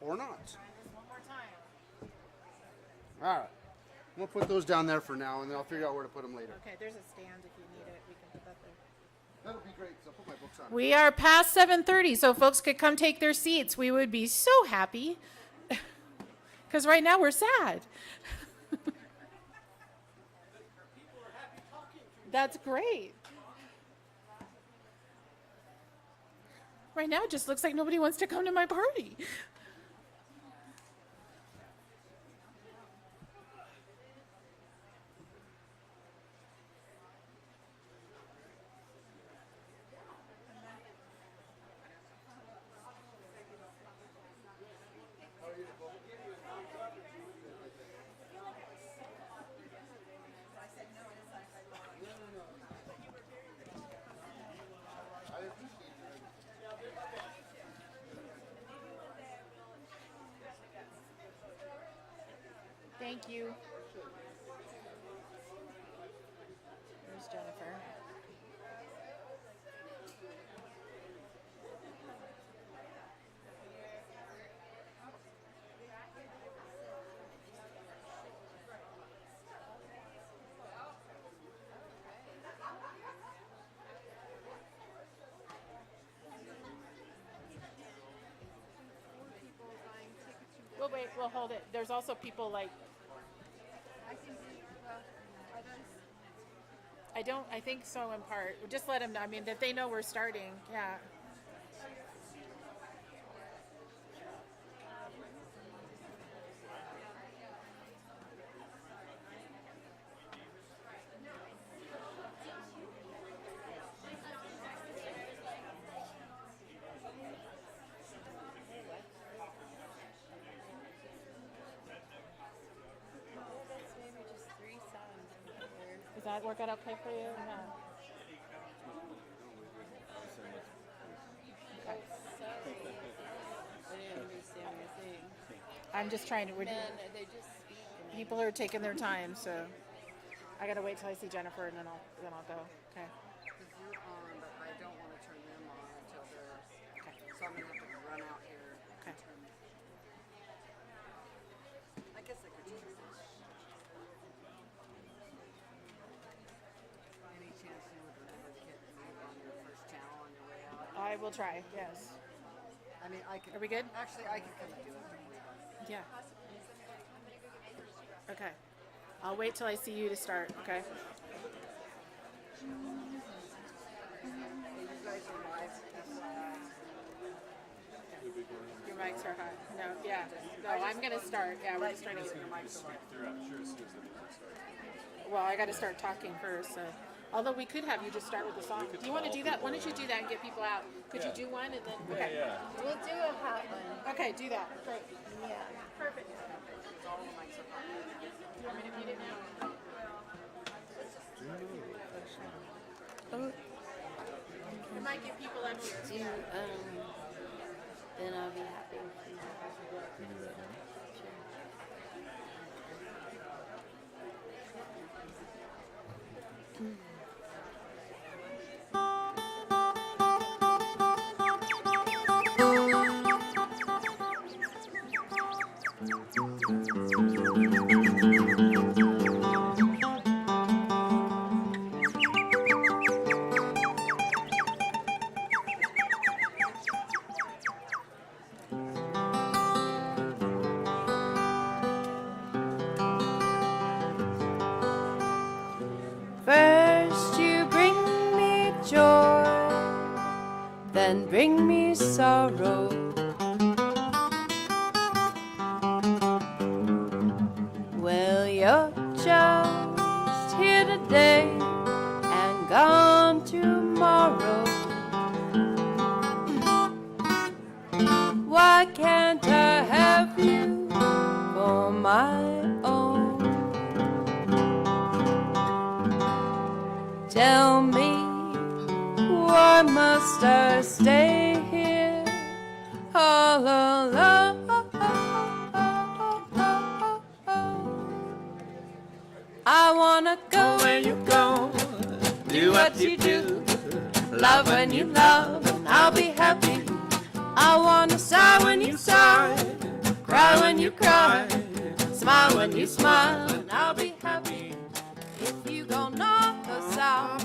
Or not. One more time. All right. I'm going to put those down there for now, and then I'll figure out where to put them later. Okay, there's a stand if you need it. We can put that there. That'll be great, because I'll put my books on. We are past 7:30, so folks could come take their seats. We would be so happy. Because right now we're sad. That's great. Right now it just looks like nobody wants to come to my party. Thank you. There's Jennifer. We'll wait, we'll hold it. There's also people like I think so in part. Just let them know. I mean, that they know we're starting. Yeah. Does that work out okay for you? No. Okay. I'm just trying to. People are taking their time, so I gotta wait till I see Jennifer, and then I'll go. Okay. You're on, but I don't want to turn them on until they're. Okay. So I'm gonna have to run out here. Okay. I guess I could just. Any chance you would remember to hit mute on your first channel on your way out? I will try. Yes. I mean, I can. Are we good? Actually, I can come and do it. Yeah. Okay. I'll wait till I see you to start. Okay. You guys are live. Your mics are hot. No. Yeah. No. I'm gonna start. Yeah. We're just trying to get your mics on. Well, I got to start talking first. So. Although we could have you just start with the song. Do you want to do that? Why don't you do that and get people out? Could you do one and then? Okay. Yeah. We'll do a hot one. Okay, do that. Great. Yeah. Perfect. All the mics are on. You want me to mute it now? Oh, It might get people up here. do then I'll be happy with you. First you bring me joy, then bring me sorrow. Well, you're just here today and gone tomorrow. Why can't I have you for my own? Tell me, why must I stay here all alone? wanna go where you go, do what you do, love when you love, and I'll be happy. I wanna sigh when you sigh, cry when you cry, smile when you smile, and I'll be happy. If you go north or south,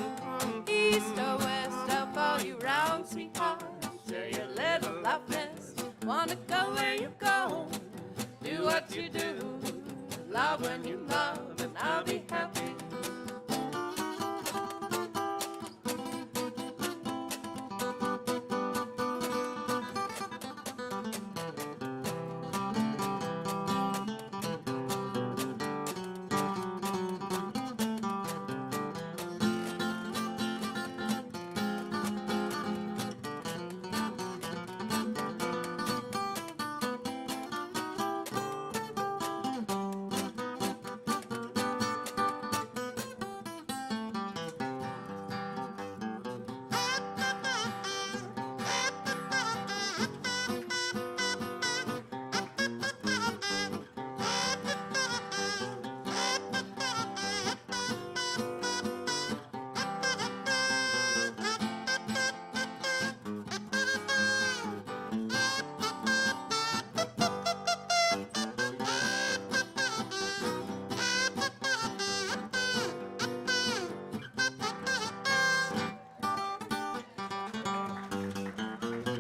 east or west, I'll follow you round, sweetheart. Share your little loveness. Wanna go where you go, do what you do, love when you love, and I'll be happy.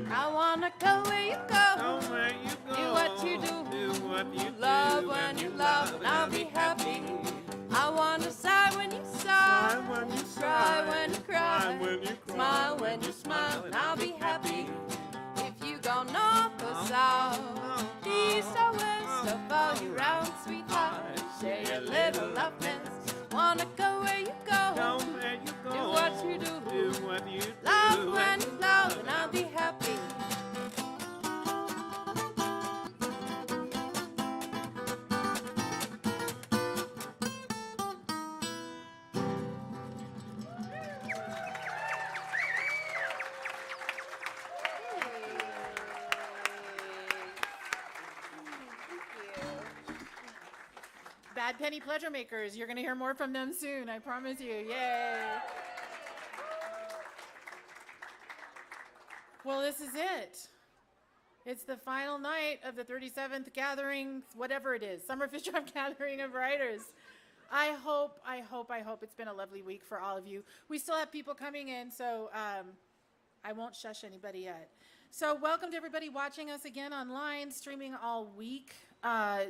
I wanna go where you go, do what you do, love when you love, and I'll be happy. I wanna sigh when you sigh, cry when you cry, smile when you smile, and I'll be happy. If you go north or south, east or west, I'll follow you round, sweetheart. Share your little loveness. Wanna go where you go, do what you do, love when you love, and I'll be happy. Bad Penny Pleasure Makers. You're going to hear more from them soon, I promise you. Yay. Well, this is it. It's the final night of the 37th gathering, whatever it is, Summer Fishtrap Gathering of Writers. I hope it's been a lovely week for all of you. We still have people coming in, so I won't shush anybody yet. So welcome to everybody watching us again online, streaming all week. I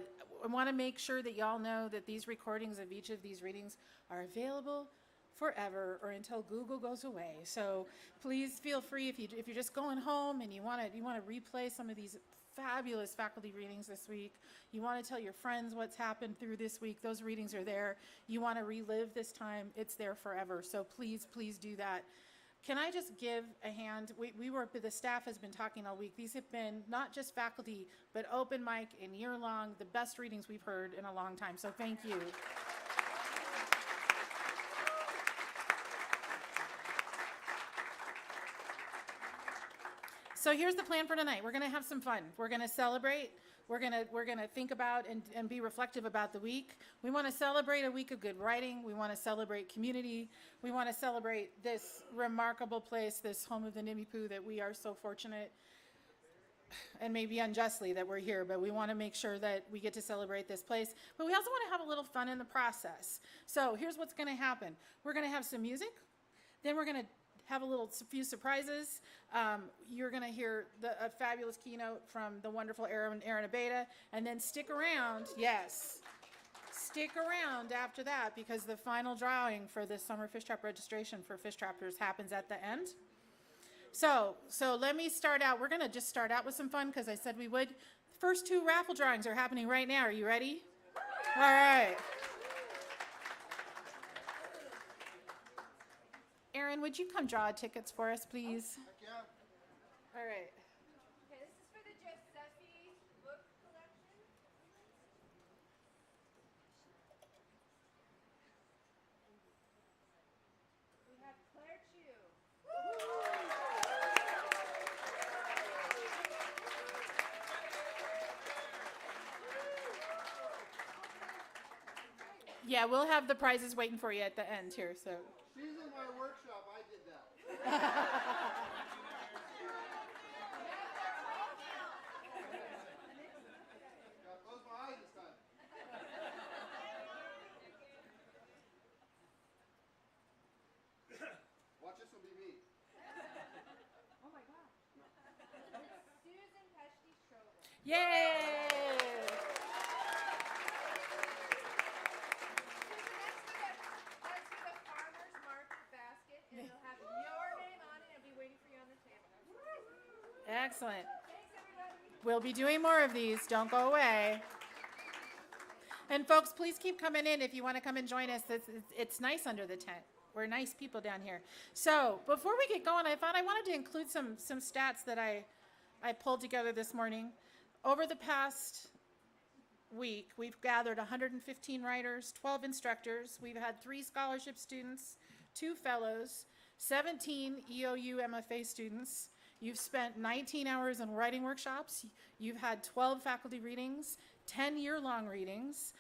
want to make sure that y'all know that these recordings of each of these readings are available forever or until Google goes away. So please feel free if you're just going home and you want to replay some of these fabulous faculty readings this week. You want to tell your friends what's happened through this week. Those readings are there. You want to relive this time. It's there forever. So please do that. Can I just give a hand? The staff has been talking all week. These have been not just faculty, but open mic and year-long, the best readings we've heard in a long time. So thank you. So here's the plan for tonight. We're going to have some fun. We're going to celebrate. We're gonna think about and be reflective about the week. We want to celebrate a week of good writing. We want to celebrate community. We want to celebrate this remarkable place, this home of the Nimipu, that we are so fortunate, and maybe unjustly, that we're here. But we want to make sure that we get to celebrate this place. But we also want to have a little fun in the process. So here's what's going to happen. We're going to have some music. Then we're going to have a few surprises. You're going to hear a fabulous keynote from the wonderful Aaron Abeda, and then stick around. Yes, stick around after that, because the final drawing for the summer Fishtrap registration for Fishtrappers happens at the end. So let me start out. We're going to just start out with some fun, because I said we would. The first two raffle drawings are happening right now. Are you ready? All right. Aaron, would you come draw tickets for us, please? Heck yeah. All right. Okay, this is for the Giuseppe book collection. We have Claire Chu. Yeah, we'll have the prizes waiting for you at the end here. So. She's in my workshop. I did that. Gotta close my eyes this time. Watch, this will be me. Oh my God. Susan Peshty Schroeder. Yay! That's for the farmer's market basket, and it'll have your name on it and be waiting for you on the table. Excellent. Thanks, everybody. We'll be doing more of these. Don't go away. And folks, please keep coming in if you want to come and join us. It's nice under the tent. We're nice people down here. So before we get going, I thought I wanted to include some stats that I pulled together this morning. Over the past week, we've gathered 115 writers, 12 instructors. We've had 3 scholarship students, 2 fellows, 17 EOU MFA students. You've spent 19 hours in writing workshops. You've had 12 faculty readings, 10 year-long readings,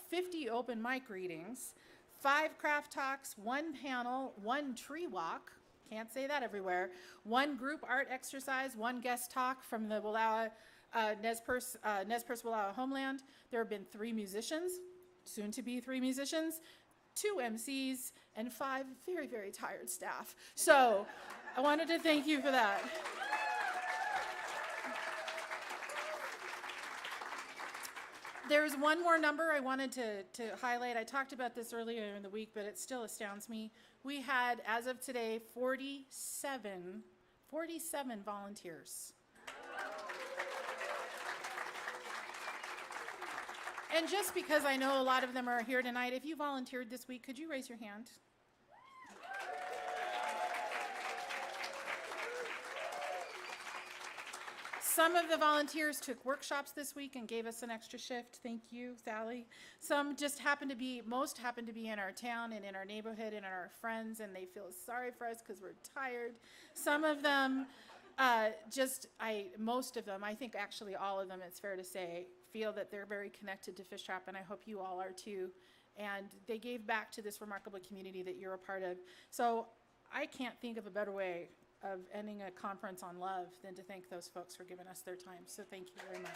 50 open mic readings, 5 craft talks, 1 panel, 1 tree walk, can't say that everywhere, 1 group art exercise, 1 guest talk from the Wallowa, Nez Perce Wallowa homeland. There have been 3 musicians, soon to be 3 musicians, 2 MCs, and 5 very, very tired staff. So I wanted to thank you for that. There's one more number I wanted to highlight. I talked about this earlier in the week, but it still astounds me. We had, as of today, 47 volunteers. And just because I know a lot of them are here tonight, if you volunteered this week, could you raise your hand? Some of the volunteers took workshops this week and gave us an extra shift. Thank you, Sally. Some just most happened to be in our town and in our neighborhood and our friends, and they feel sorry for us because we're tired. Some of them, most of them, I think actually all of them, it's fair to say, feel that they're very connected to Fishtrap, and I hope you all are too. And they gave back to this remarkable community that you're a part of. So I can't think of a better way of ending a conference on love than to thank those folks for giving us their time. So thank you very much.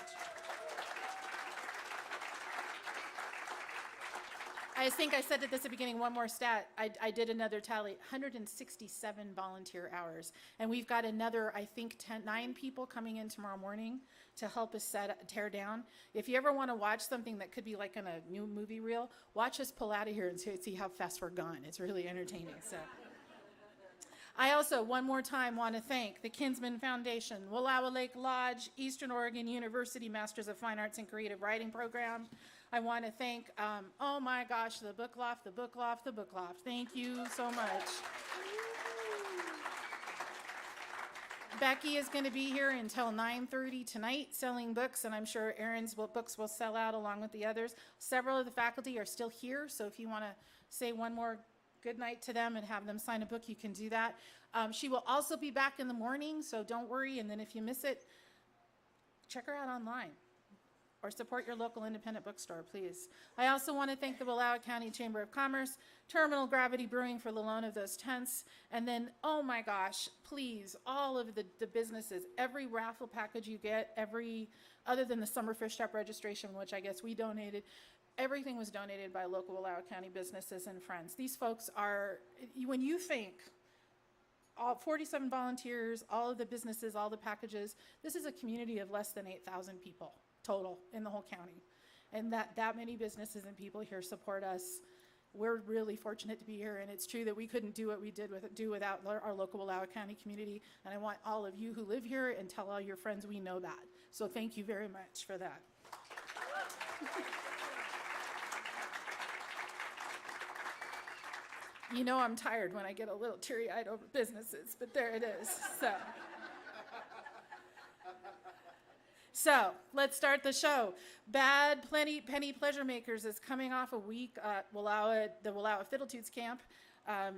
I think I said at this at the beginning, one more stat. I did another tally, 167 volunteer hours. And we've got another, I think, 9 people coming in tomorrow morning to help us tear down. If you ever want to watch something that could be like on a new movie reel, watch us pull out of here and see how fast we're gone. It's really entertaining. So. I also, one more time, want to thank the Kinsman Foundation, Wallowa Lake Lodge, Eastern Oregon University Masters of Fine Arts and Creative Writing Program. I want to thank, oh my gosh, the Book Loft. Thank you so much. Becky is going to be here until 9:30 tonight selling books, and I'm sure Erin's books will sell out along with the others. Several of the faculty are still here, so if you want to say one more good night to them and have them sign a book, you can do that. She will also be back in the morning, so don't worry. And then if you miss it, check her out online or support your local independent bookstore, please. I also want to thank the Wallowa County Chamber of Commerce, Terminal Gravity Brewing for the loan of those tents. And then, oh my gosh, please, all of the businesses, every raffle package you get, other than the summer Fishtrap registration, which I guess we donated, everything was donated by local Wallowa County businesses and friends. These folks are, when you think, all 47 volunteers, all of the businesses, all the packages, this is a community of less than 8,000 people total in the whole county. And that many businesses and people here support us. We're really fortunate to be here, and it's true that we couldn't do what we do without our local Wallowa County community. And I want all of you who live here and tell all your friends we know that. So thank you very much for that. You know I'm tired when I get a little teary-eyed over businesses, but there it is. So let's start the show. Bad Penny Pleasure Makers is coming off a week at the Wallowa Fiddletoots Camp.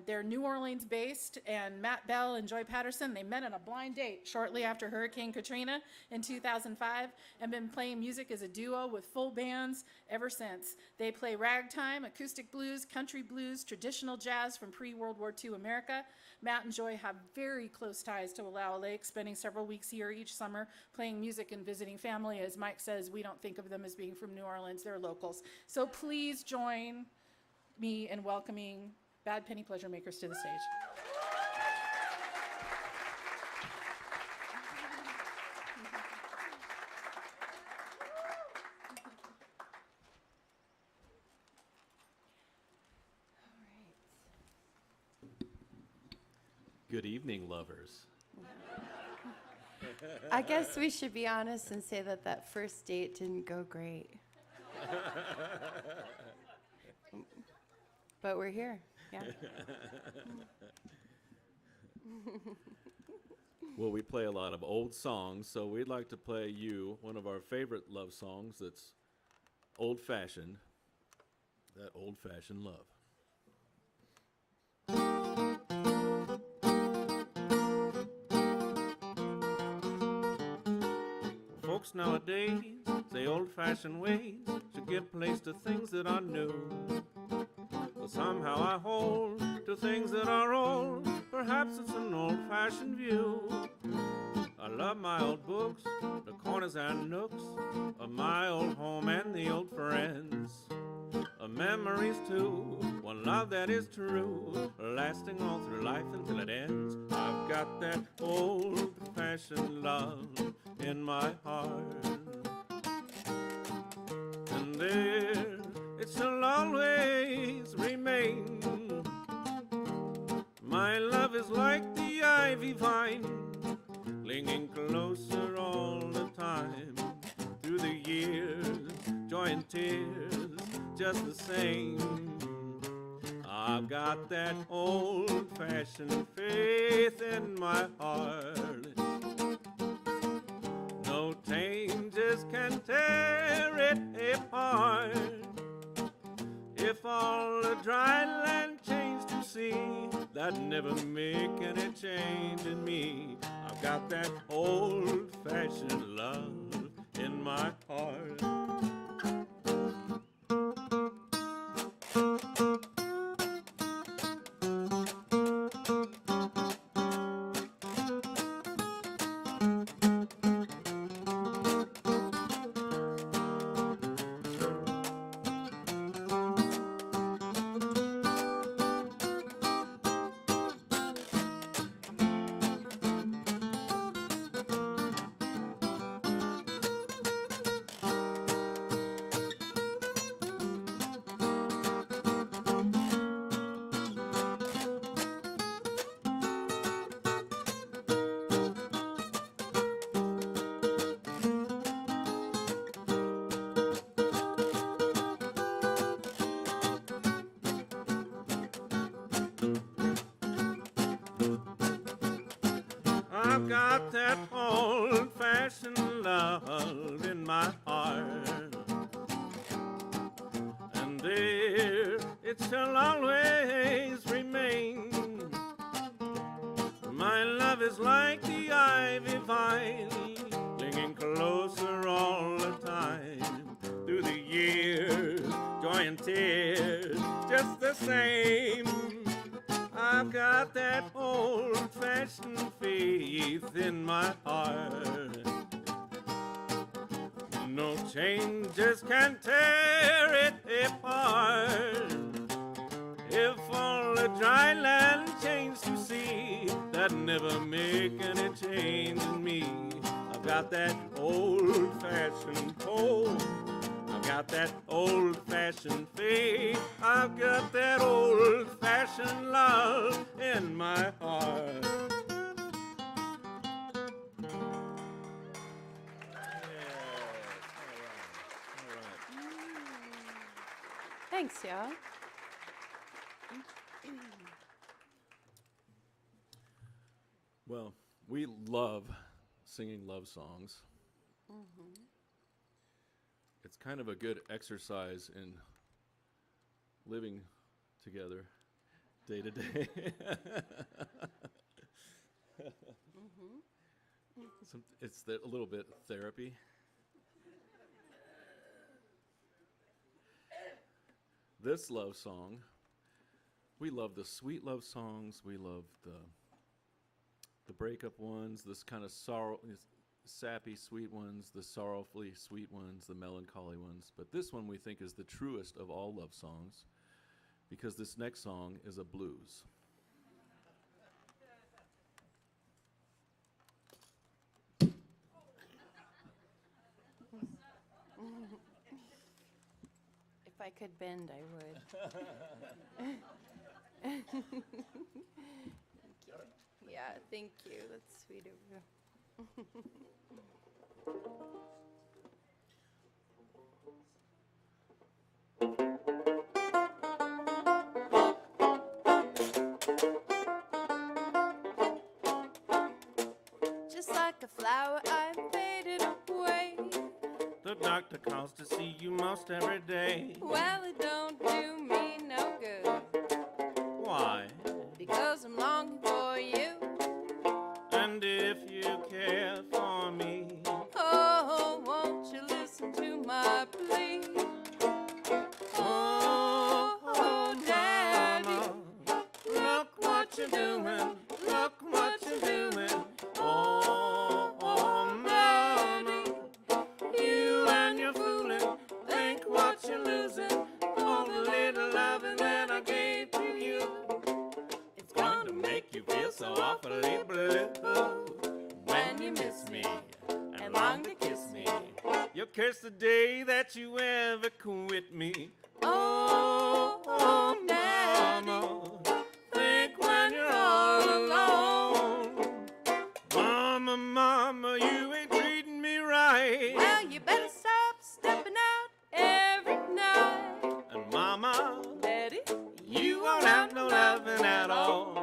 They're New Orleans based, and Matt Bell and Joy Patterson, they met on a blind date shortly after Hurricane Katrina in 2005 and been playing music as a duo with full bands ever since. They play ragtime, acoustic blues, country blues, traditional jazz from pre-World War II America. Matt and Joy have very close ties to Wallowa Lake, spending several weeks here each summer playing music and visiting family. As Mike says, we don't think of them as being from New Orleans, they're locals. So please join me in welcoming Bad Penny Pleasure Makers to the stage. Good evening, lovers. I guess we should be honest and say that that first date didn't go great. But we're here, yeah. Well, we play a lot of old songs, so we'd like to play you one of our favorite love songs that's old-fashioned, that old-fashioned love. Folks nowadays say old-fashioned ways should give place to things that are new. But somehow I hold to things that are old. Perhaps it's an old-fashioned view. I love my old books, the corners and nooks of my old home and the old friends. Memories too, one love that is true, lasting all through life until it ends. I've got that old-fashioned love in my heart, and there it shall always remain. My love is like the ivy vine, clinging closer all the time. Through the years, joy and tears, just the same. I've got that old-fashioned faith in my heart. No changes can tear it apart. If all the dry land changed to sea, that'd never make any change in me. I've got that old-fashioned love in my heart. I've got that old-fashioned love in my heart, and there it shall always remain. My love is like the ivy vine, clinging closer all the time. Through the years, joy and tears, just the same. I've got that old-fashioned faith in my heart. No changes can tear it apart. If all the dry land changed to sea, that'd never make any change in me. I've got that old-fashioned hope. I've got that old-fashioned faith. I've got that old-fashioned love in my heart. Thanks, y'all. Well, we love singing love songs. It's kind of a good exercise in living together day to day. It's a little bit therapy. This love song, we love the sweet love songs. We love the breakup ones, this kind of sappy sweet ones, the sorrowfully sweet ones, the melancholy ones. But this one we think is the truest of all love songs, because this next song is a blues. If I could bend, I would. Yeah, thank you. That's sweet of you. Just like a flower, I faded away. The doctor calls to see you most every day. Well, it don't do me no good, Why? because I'm longing for you. And if you care for me, Oh, won't you listen to my plea? Oh, Daddy, look what you're doing. Look what you're doing. Oh, Daddy, you and your fooling. Think what you're losing. All the little loving that I gave to you. It's going to make you feel so awfully blue when you miss me and long to kiss me. You'll curse the day that you ever quit me. oh, Daddy, Mama, think when you're all alone. Mama, mama, you ain't treating me right. well, you better stop stepping out every night. And mama, Daddy, you won't have no loving at all.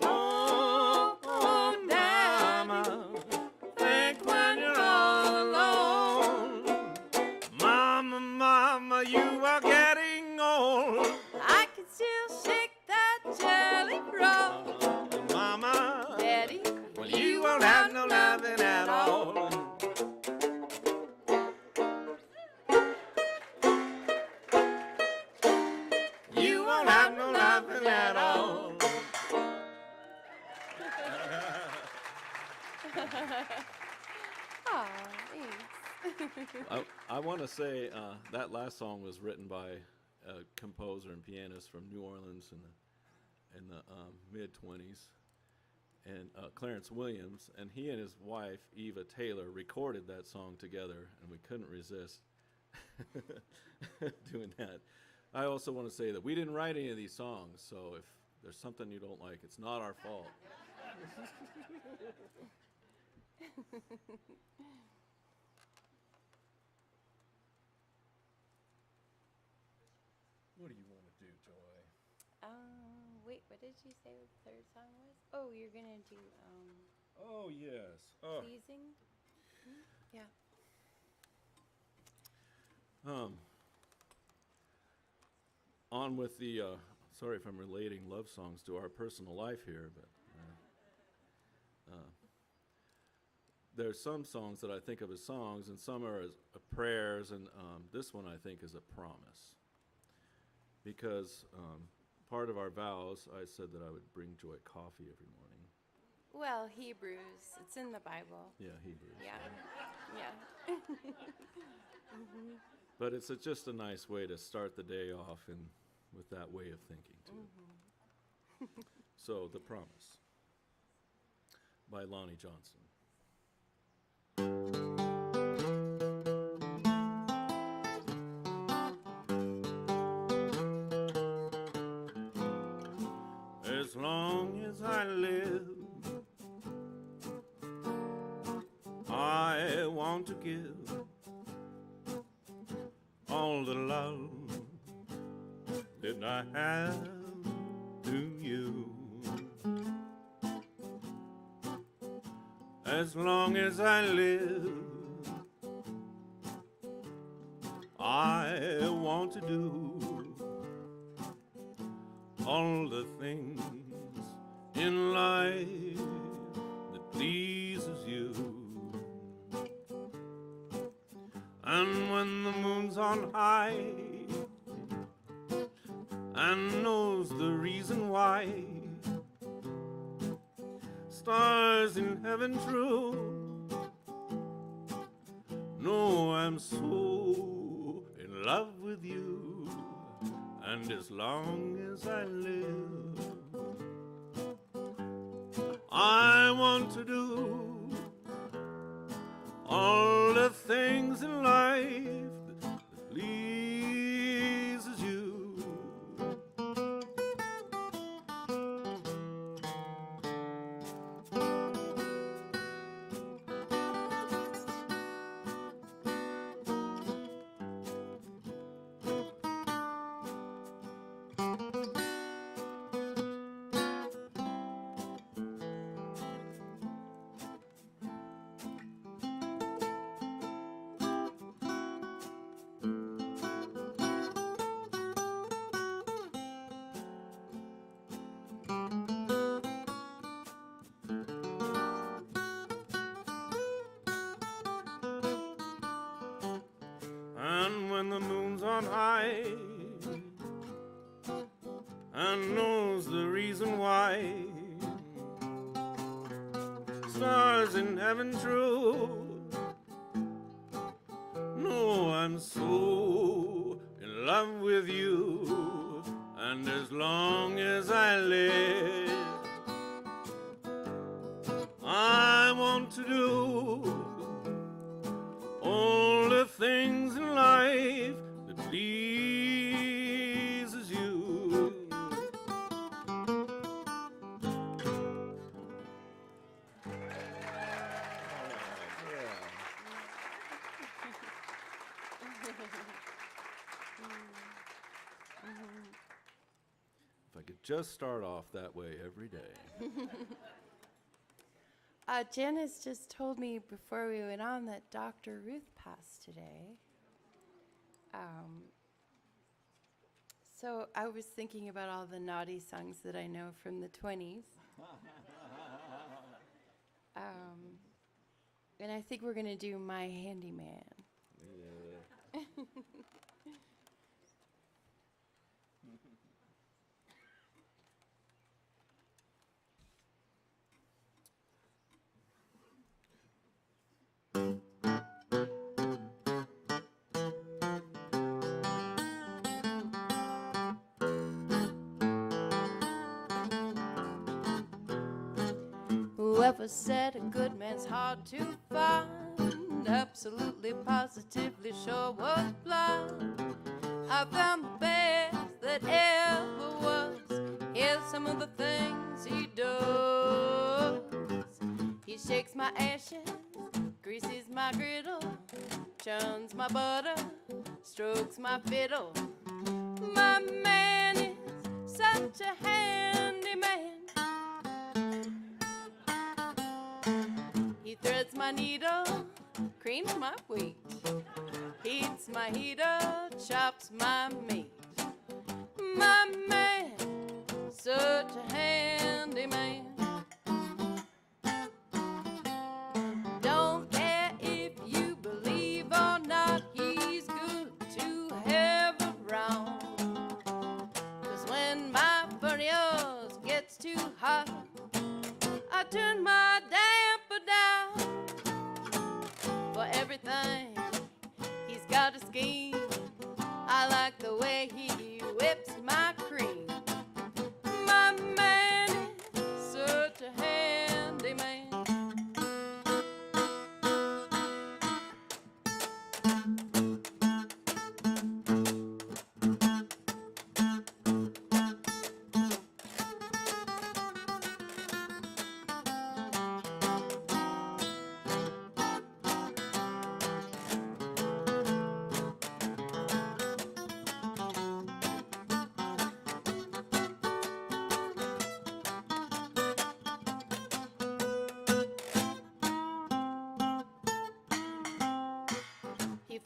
Oh, mama, think when you're all alone. Mama, mama, you are getting old. I can still shake that jelly roll. Mama, Daddy, well, you won't have no loving at all. You won't have no loving at all. Aw, thanks. I want to say that last song was written by a composer and pianist from New Orleans in the mid-20s, and Clarence Williams, and he and his wife, Eva Taylor, recorded that song together, and we couldn't resist doing that. I also want to say that we didn't write any of these songs, so if there's something you don't like, it's not our fault. What do you want to do, Joy? Wait, what did you say the third song was? Oh, you're gonna do, Oh, yes. Oh. pleasing? Yeah. On with the, sorry if I'm relating love songs to our personal life here, but there's some songs that I think of as songs, and some are as prayers, and this one I think is a promise. Because part of our vows, I said that I would bring Joy coffee every morning. Well, Hebrews, it's in the Bible. Yeah, Hebrews. Yeah, yeah. But it's just a nice way to start the day off and with that way of thinking, too. So, The Promise by Lonnie Johnson. long as I live, I want to give all the love that I have to you. As long as I live, I want to do all the things in life that pleases you. And when the moon's on high and knows the reason why, stars in heaven true know I'm so in love with you. And as long as I live, I want to do all the things in life that pleases you. And when the moon's on high and knows the reason why, stars in heaven true know I'm so in love with you. And as long as I live, I want to do all the things in life that pleases you. If I could just start off that way every day. Janice just told me before we went on that Dr. Ruth passed today. So I was thinking about all the naughty songs that I know from the 20s. And I think we're going to do My Handyman. Yeah. Whoever said a good man's hard to find, absolutely positively sure was blind. I found the best that ever was. Here's some of the things he does. He shakes my ashes, greases my griddle, churns my butter, strokes my fiddle. My man is such a handy man. He threads my needle, creams my wheat, heats my heater, chops my meat. My man, such a handy man. Don't care if you believe or not, he's good to have around. 'Cause when my furnace gets too hot, I turn my damper down. For everything, he's got a scheme. I like the way he whips my cream. My man is such a handy man.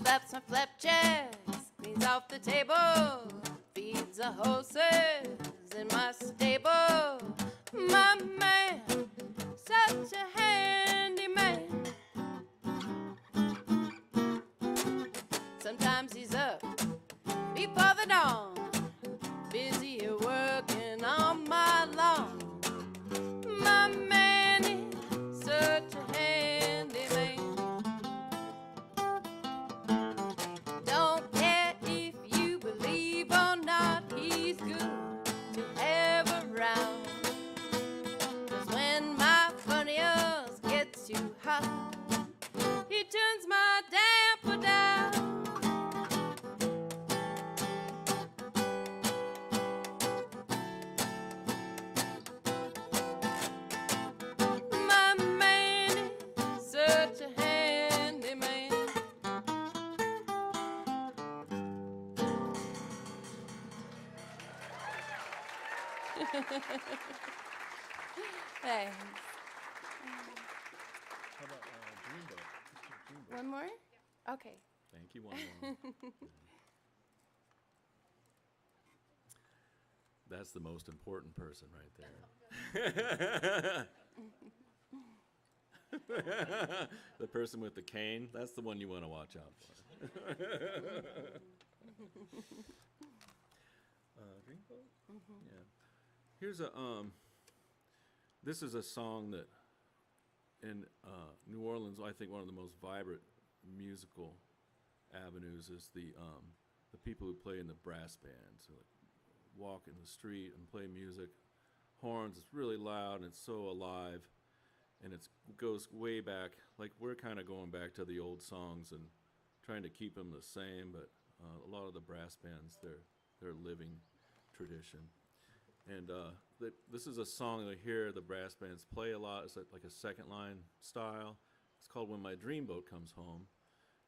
flaps my flapjacks, cleans off the table, feeds the horses in my stable. My man, such a handy man. Sometimes he's up before the dawn, busy working on my lawn. My man is such a handy man. Don't care if you believe or not, he's good to have around. 'Cause when my funniest gets too hot, he turns my damper down. My man is such a handy man. Thanks. How about Dreamboat? One more? Okay. Thank you, one more. That's the most important person right there. The person with the cane, that's the one you want to watch out for. Dreamboat? Yeah. Here's a, this is a song that in New Orleans, I think one of the most vibrant musical avenues is the people who play in the brass bands, who walk in the street and play music. Horns, it's really loud and it's so alive, and it goes way back. Like, we're kind of going back to the old songs and trying to keep them the same, but a lot of the brass bands, they're living tradition. And this is a song that I hear the brass bands play a lot. It's like a second line style. It's called When My Dreamboat Comes Home.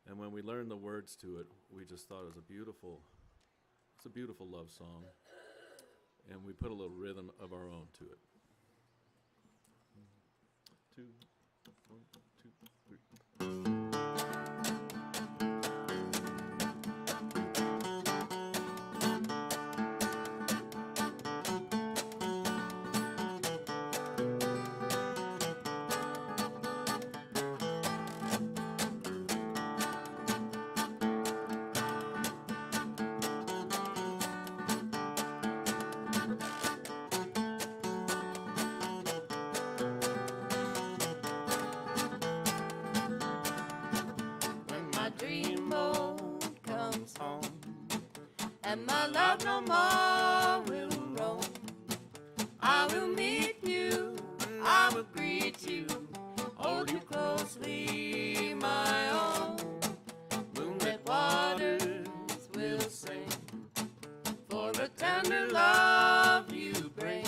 And when we learned the words to it, we just thought it was it's a beautiful love song. And we put a little rhythm of our own to it. 2, 1, 2, 3. And my love no more will roam. I will meet you, I will greet you, hold you closely, my own. Moonlit waters will sing for the tender love you bring.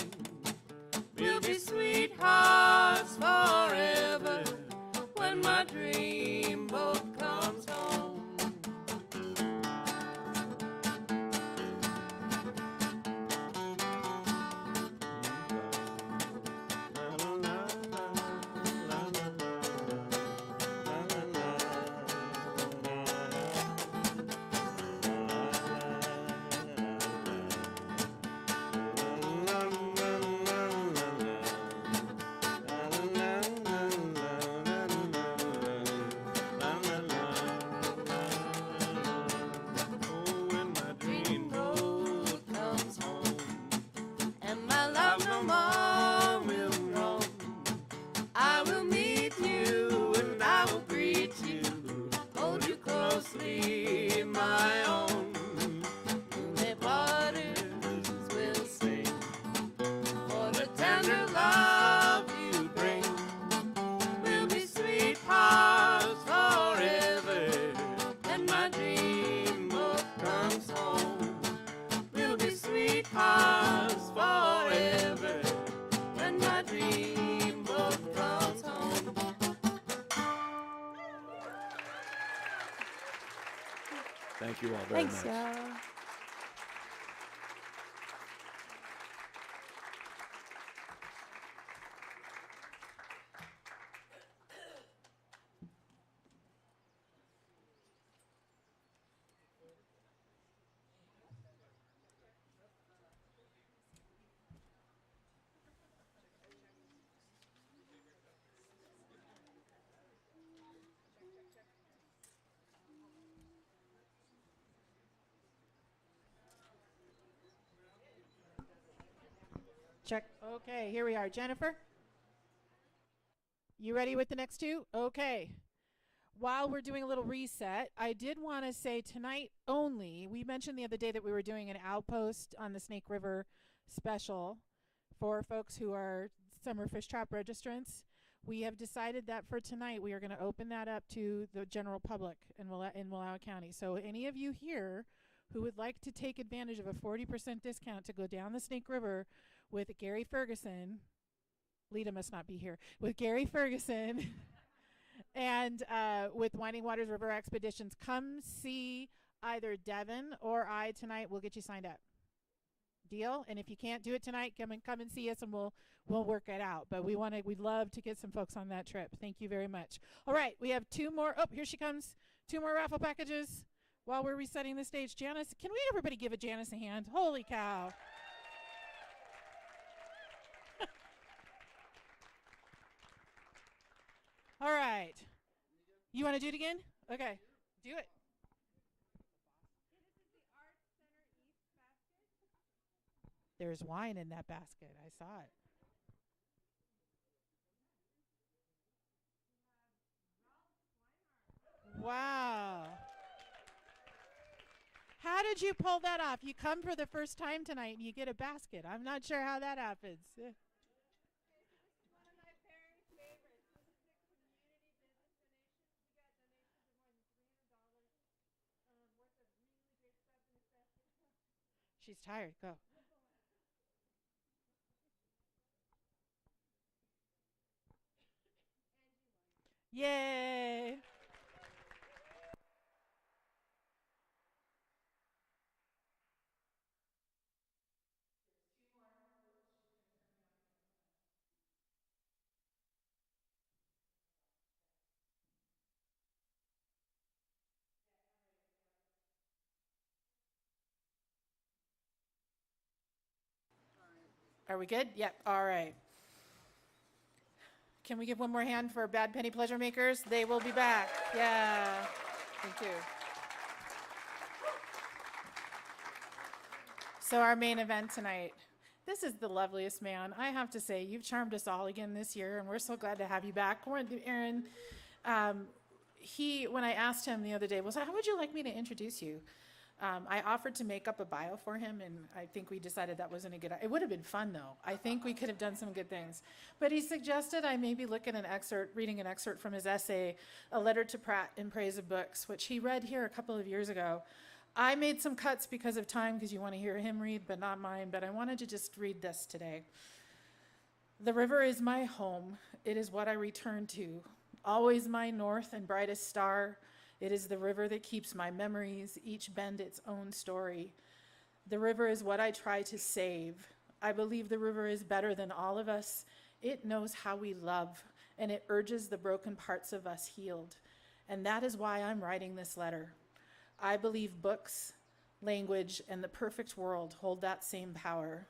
We'll be sweethearts forever when my dreamboat comes home. Thank you all very much. Thanks, y'all. Check. Okay, here we are. Jennifer, you ready with the next two? Okay. While we're doing a little reset, I did want to say tonight only, we mentioned the other day that we were doing an outpost on the Snake River special for folks who are summer fish trap registrants. We have decided that for tonight we are going to open that up to the general public in Wallowa County. So any of you here who would like to take advantage of a 40% discount to go down the Snake River with Gary Ferguson, Lita must not be here, with Gary Ferguson and with Winding Waters River Expeditions, come see either Devin or I tonight. We'll get you signed up. Deal? And if you can't do it tonight, come and see us, and we'll work it out. But we'd love to get some folks on that trip. Thank you very much. All right, we have two more. Oh, here she comes. Two more raffle packages while we're resetting the stage. Janice, can we everybody give Janice a hand? Holy cow. All right. You want to do it again? Okay. Do it. There's wine in that basket. I saw it. Wow. How did you pull that off? You come for the first time tonight and you get a basket. I'm not sure how that happens. She's tired. Go. Yay. Are we good? Yep. All right. Can we give one more hand for Bad Penny Pleasure Makers? They will be back. Yeah. Thank you. So our main event tonight. This is the loveliest man. I have to say, you've charmed us all again this year, and we're so glad to have you back. Aaron, when I asked him the other day, how would you like me to introduce you? I offered to make up a bio for him, and I think we decided that wasn't a good idea. It would have been fun, though. I think we could have done some good things. But he suggested I maybe look at reading an excerpt from his essay, A Letter to Pratt in Praise of Books, which he read here a couple of years ago. I made some cuts because of time, because you want to hear him read, but not mine. But I wanted to just read this today. The river is my home. It is what I return to. Always my north and brightest star. It is the river that keeps my memories, each bend its own story. The river is what I try to save. I believe the river is better than all of us. It knows how we love, and it urges the broken parts of us healed. And that is why I'm writing this letter. I believe books, language, and the perfect world hold that same power.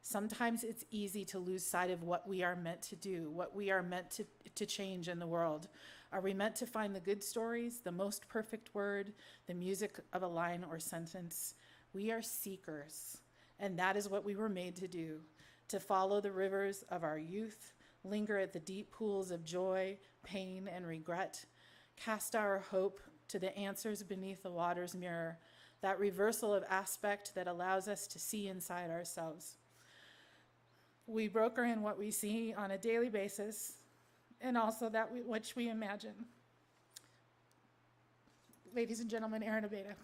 Sometimes it's easy to lose sight of what we are meant to do, what we are meant to change in the world. Are we meant to find the good stories, the most perfect word, the music of a line or sentence? We are seekers, and that is what we were made to do, to follow the rivers of our youth, linger at the deep pools of joy, pain, and regret, cast our hope to the answers beneath the water's mirror, that reversal of aspect that allows us to see inside ourselves. We broker in what we see on a daily basis, and also that which we imagine. Ladies and gentlemen, Aaron Abeda.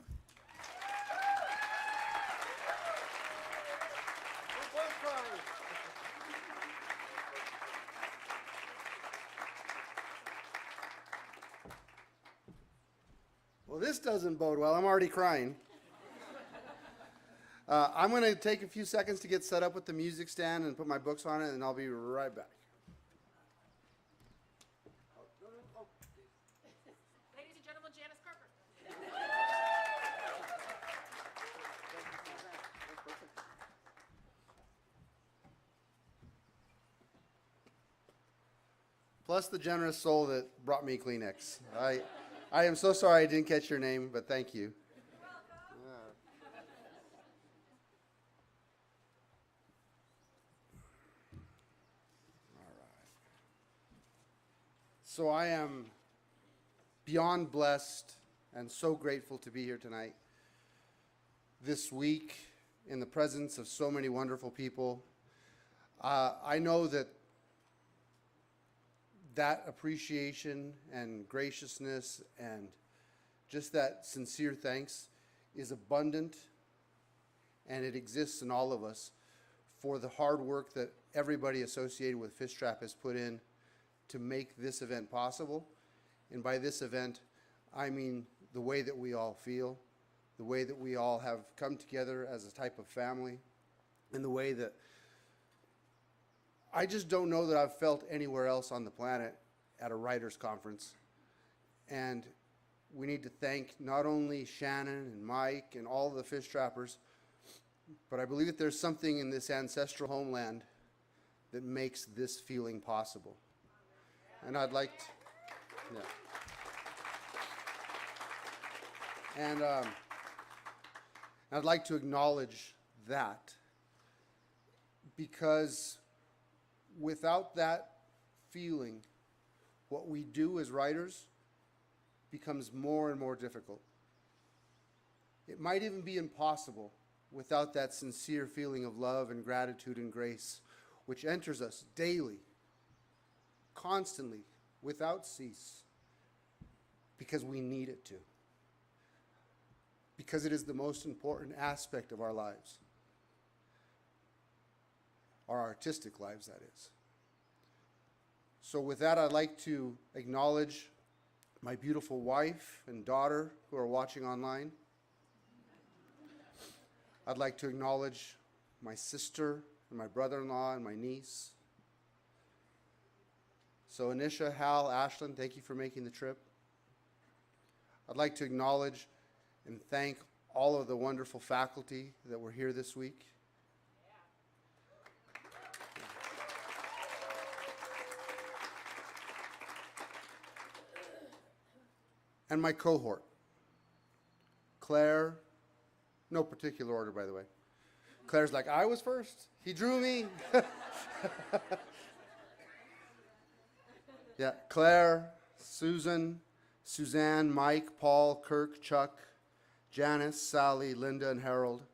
Well, this doesn't bode well. I'm already crying. I'm going to take a few seconds to get set up with the music stand and put my books on it, and I'll be right back. Ladies and gentlemen, Janice Carper. Plus the generous soul that brought me Kleenex. I am so sorry I didn't catch your name, but thank you. So I am beyond blessed and so grateful to be here tonight. This week, in the presence of so many wonderful people, I know that appreciation and graciousness and just that sincere thanks is abundant, and it exists in all of us for the hard work that everybody associated with Fishtrap has put in to make this event possible. And by this event, I mean the way that we all feel, the way that we all have come together as a type of family, and the way that I just don't know that I've felt anywhere else on the planet at a writers' conference. And we need to thank not only Shannon and Mike and all the fish trappers, but I believe that there's something in this ancestral homeland that makes this feeling possible. And I'd like to, and I'd like to acknowledge that, because without that feeling, what we do as writers becomes more and more difficult. It might even be impossible without that sincere feeling of love and gratitude and grace, which enters us daily, constantly, without cease, because we need it to. Because it is the most important aspect of our lives. Our artistic lives, that is. So with that, I'd like to acknowledge my beautiful wife and daughter who are watching online. I'd like to acknowledge my sister and my brother-in-law and my niece. So Anisha, Hal, Ashlyn, thank you for making the trip. I'd like to acknowledge and thank all of the wonderful faculty that were here this week. And my cohort, Claire, no particular order, by the way. Claire's like, I was first. He drew me. Yeah, Claire, Susan, Suzanne, Mike, Paul, Kirk, Chuck, Janice, Sally, Linda, and Harold.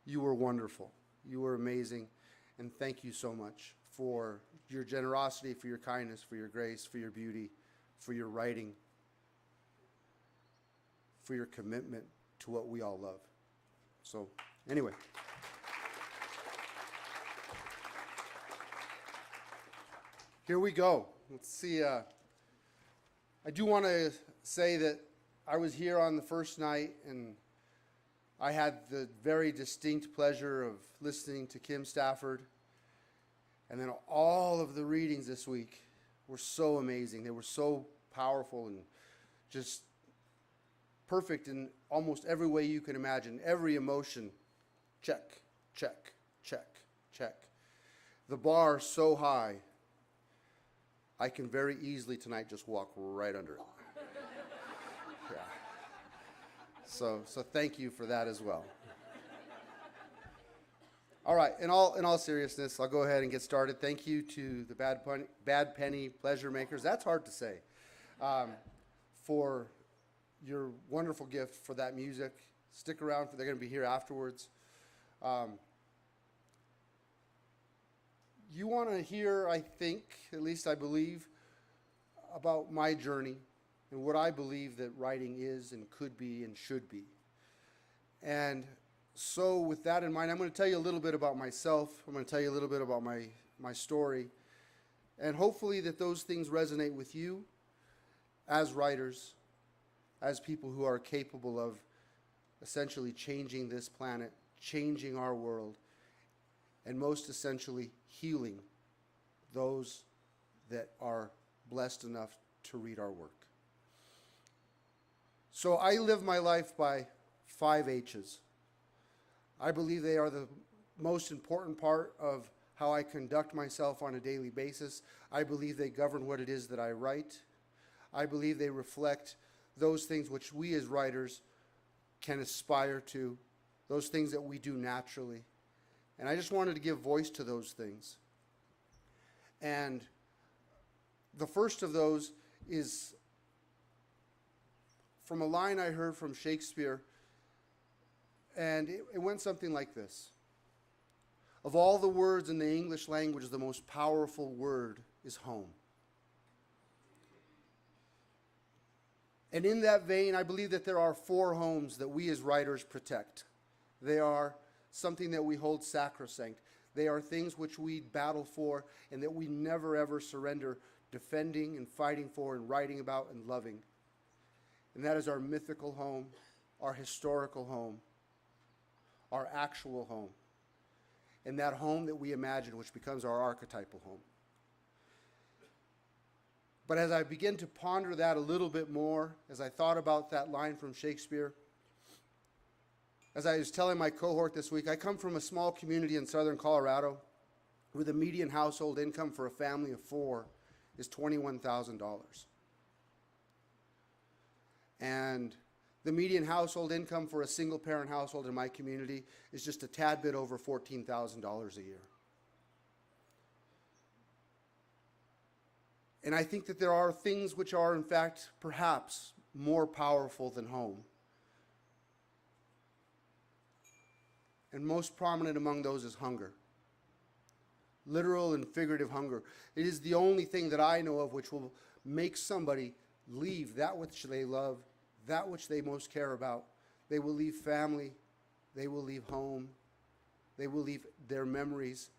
You were wonderful. You were amazing. And thank you so much for your generosity, for your kindness, for your grace, for your beauty, for your writing, for your commitment to what we all love. So, anyway. Here we go. Let's see. I do want to say that I was here on the first night, and I had the very distinct pleasure of listening to Kim Stafford. And then all of the readings this week were so amazing. They were so powerful and just perfect in almost every way you can imagine. Every emotion, check, check, check, check. The bar so high, I can very easily tonight just walk right under it. Yeah. So thank you for that as well. All right, in all seriousness, I'll go ahead and get started. Thank you to the Bad Penny Pleasure Makers. That's hard to say. For your wonderful gift for that music. Stick around, they're going to be here afterwards. You want to hear, I think, at least I believe, about my journey and what I believe that writing is and could be and should be. And so with that in mind, I'm going to tell you a little bit about myself. I'm going to tell you a little bit about my story. And hopefully that those things resonate with you as writers, as people who are capable of essentially changing this planet, changing our world, and most essentially healing those that are blessed enough to read our work. So I live my life by 5 H's. I believe they are the most important part of how I conduct myself on a daily basis. I believe they govern what it is that I write. I believe they reflect those things which we as writers can aspire to, those things that we do naturally. And I just wanted to give voice to those things. And The first of those is from a line I heard from Shakespeare, and it went something like this. Of all the words in the English language, the most powerful word is home. And in that vein, I believe that there are 4 homes that we as writers protect. They are something that we hold sacrosanct. They are things which we battle for and that we never ever surrender, defending and fighting for and writing about and loving. And that is our mythical home, our historical home, our actual home, and that home that we imagine, which becomes our archetypal home. But as I begin to ponder that a little bit more, as I thought about that line from Shakespeare, as I was telling my cohort this week, I come from a small community in southern Colorado where the median household income for a family of 4 is $21,000. And the median household income for a single-parent household in my community is just a tad bit over $14,000 a year. And I think that there are things which are, in fact, perhaps more powerful than home. And most prominent among those is hunger. Literal and figurative hunger. It is the only thing that I know of which will make somebody leave that which they love, that which they most care about. They will leave family, they will leave home, they will leave their memories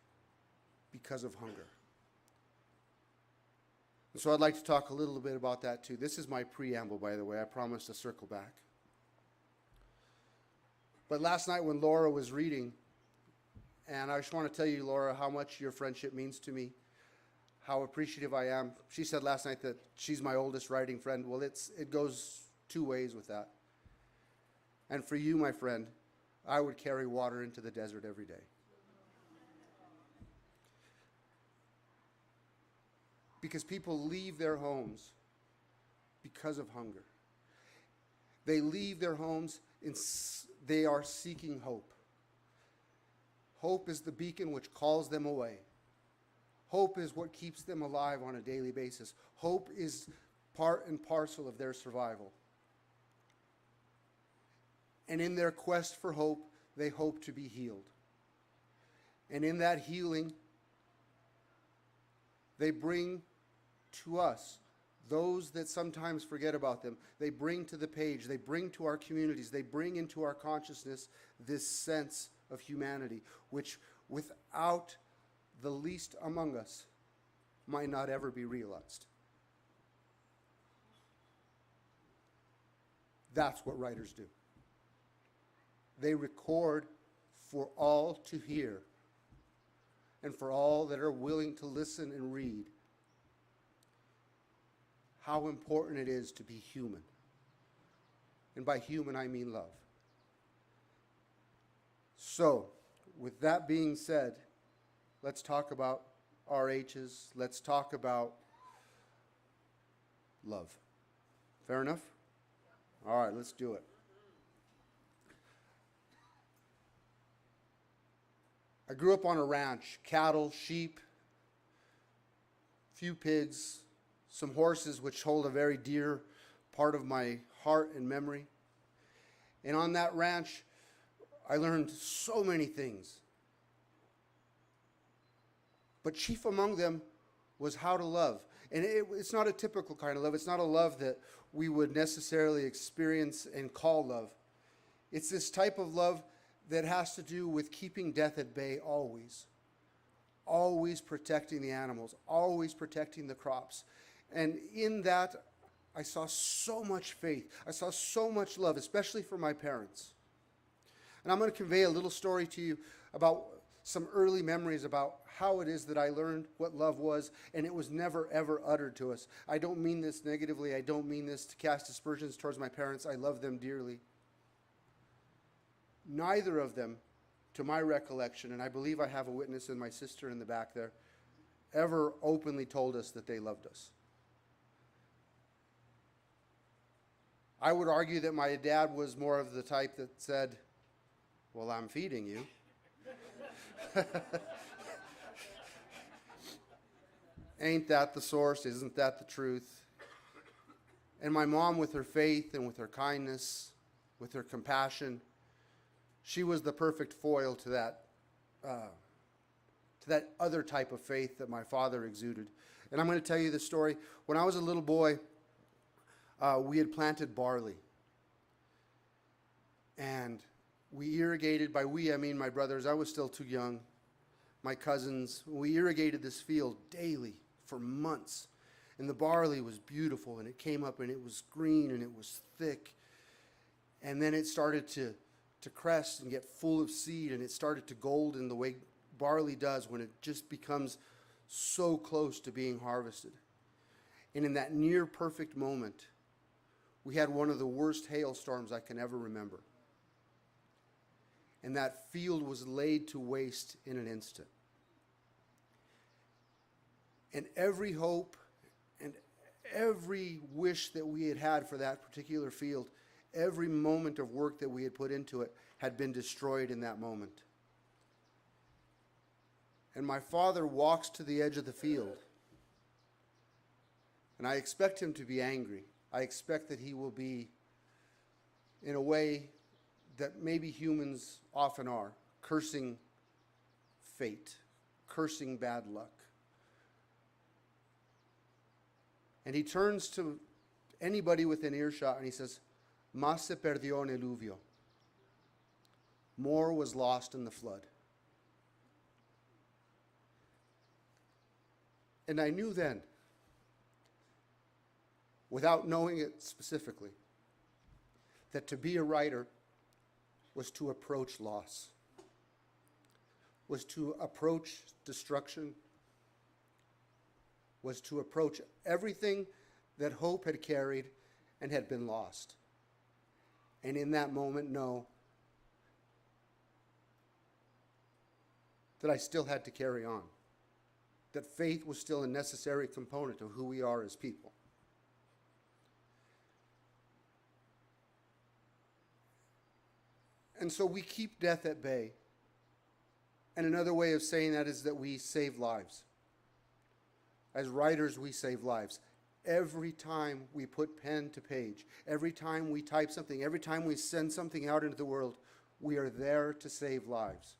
because of hunger. And so I'd like to talk a little bit about that too. This is my preamble, by the way. I promise to circle back. But last night when Laura was reading, and I just want to tell you, Laura, how much your friendship means to me, how appreciative I am. She said last night that she's my oldest writing friend. Well, it goes 2 ways with that. And for you, my friend, I would carry water into the desert every day. Because people leave their homes because of hunger. They leave their homes and they are seeking hope. Hope is the beacon which calls them away. Hope is what keeps them alive on a daily basis. Hope is part and parcel of their survival. And in their quest for hope, they hope to be healed. And in that healing, they bring to us those that sometimes forget about them. They bring to the page, they bring to our communities, they bring into our consciousness this sense of humanity, which without the least among us might not ever be realized. That's what writers do. They record for all to hear and for all that are willing to listen and read how important it is to be human. And by human, I mean love. So, with that being said, let's talk about RHs. Let's talk about love. Fair enough? All right, let's do it. I grew up on a ranch, cattle, sheep, few pigs, some horses which hold a very dear part of my heart and memory. And on that ranch, I learned so many things. But chief among them was how to love. And it's not a typical kind of love. It's not a love that we would necessarily experience and call love. It's this type of love that has to do with keeping death at bay always. Always protecting the animals, always protecting the crops. And in that, I saw so much faith. I saw so much love, especially for my parents. And I'm going to convey a little story to you about some early memories about how it is that I learned what love was, and it was never, ever uttered to us. I don't mean this negatively. I don't mean this to cast aspersions towards my parents. I love them dearly. Neither of them, to my recollection, and I believe I have a witness in my sister in the back there, ever openly told us that they loved us. I would argue that my dad was more of the type that said, well, I'm feeding you. Ain't that the source? Isn't that the truth? And my mom, with her faith and with her kindness, with her compassion, she was the perfect foil to that other type of faith that my father exuded. And I'm going to tell you this story. When I was a little boy, we had planted barley. And we irrigated, by we I mean my brothers, I was still too young, my cousins, we irrigated this field daily for months. And the barley was beautiful, and it came up and it was green and it was thick. And then it started to crest and get full of seed, and it started to golden the way barley does when it just becomes so close to being harvested. And in that near perfect moment, we had one of the worst hailstorms I can ever remember. And that field was laid to waste in an instant. And every hope and every wish that we had had for that particular field, every moment of work that we had put into it, had been destroyed in that moment. And my father walks to the edge of the field. And I expect him to be angry. I expect that he will be, in a way that maybe humans often are, cursing fate, cursing bad luck. And he turns to anybody within earshot and he says, "Más se perdió en el diluvio." More was lost in the flood. And I knew then, without knowing it specifically, that to be a writer was to approach loss, was to approach destruction, was to approach everything that hope had carried and had been lost. And in that moment, know that I still had to carry on, that faith was still a necessary component of who we are as people. And so we keep death at bay. And another way of saying that is that we save lives. As writers, we save lives. Every time we put pen to page, every time we type something, every time we send something out into the world, we are there to save lives.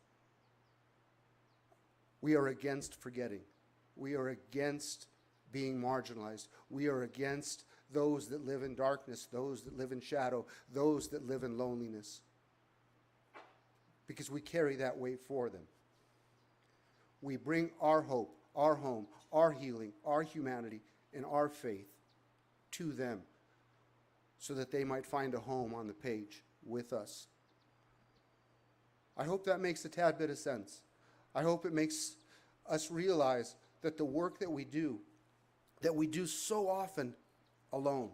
We are against forgetting. We are against being marginalized. We are against those that live in darkness, those that live in shadow, those that live in loneliness. Because we carry that weight for them. We bring our hope, our home, our healing, our humanity, and our faith to them so that they might find a home on the page with us. I hope that makes a tad bit of sense. I hope it makes us realize that the work that we do so often alone,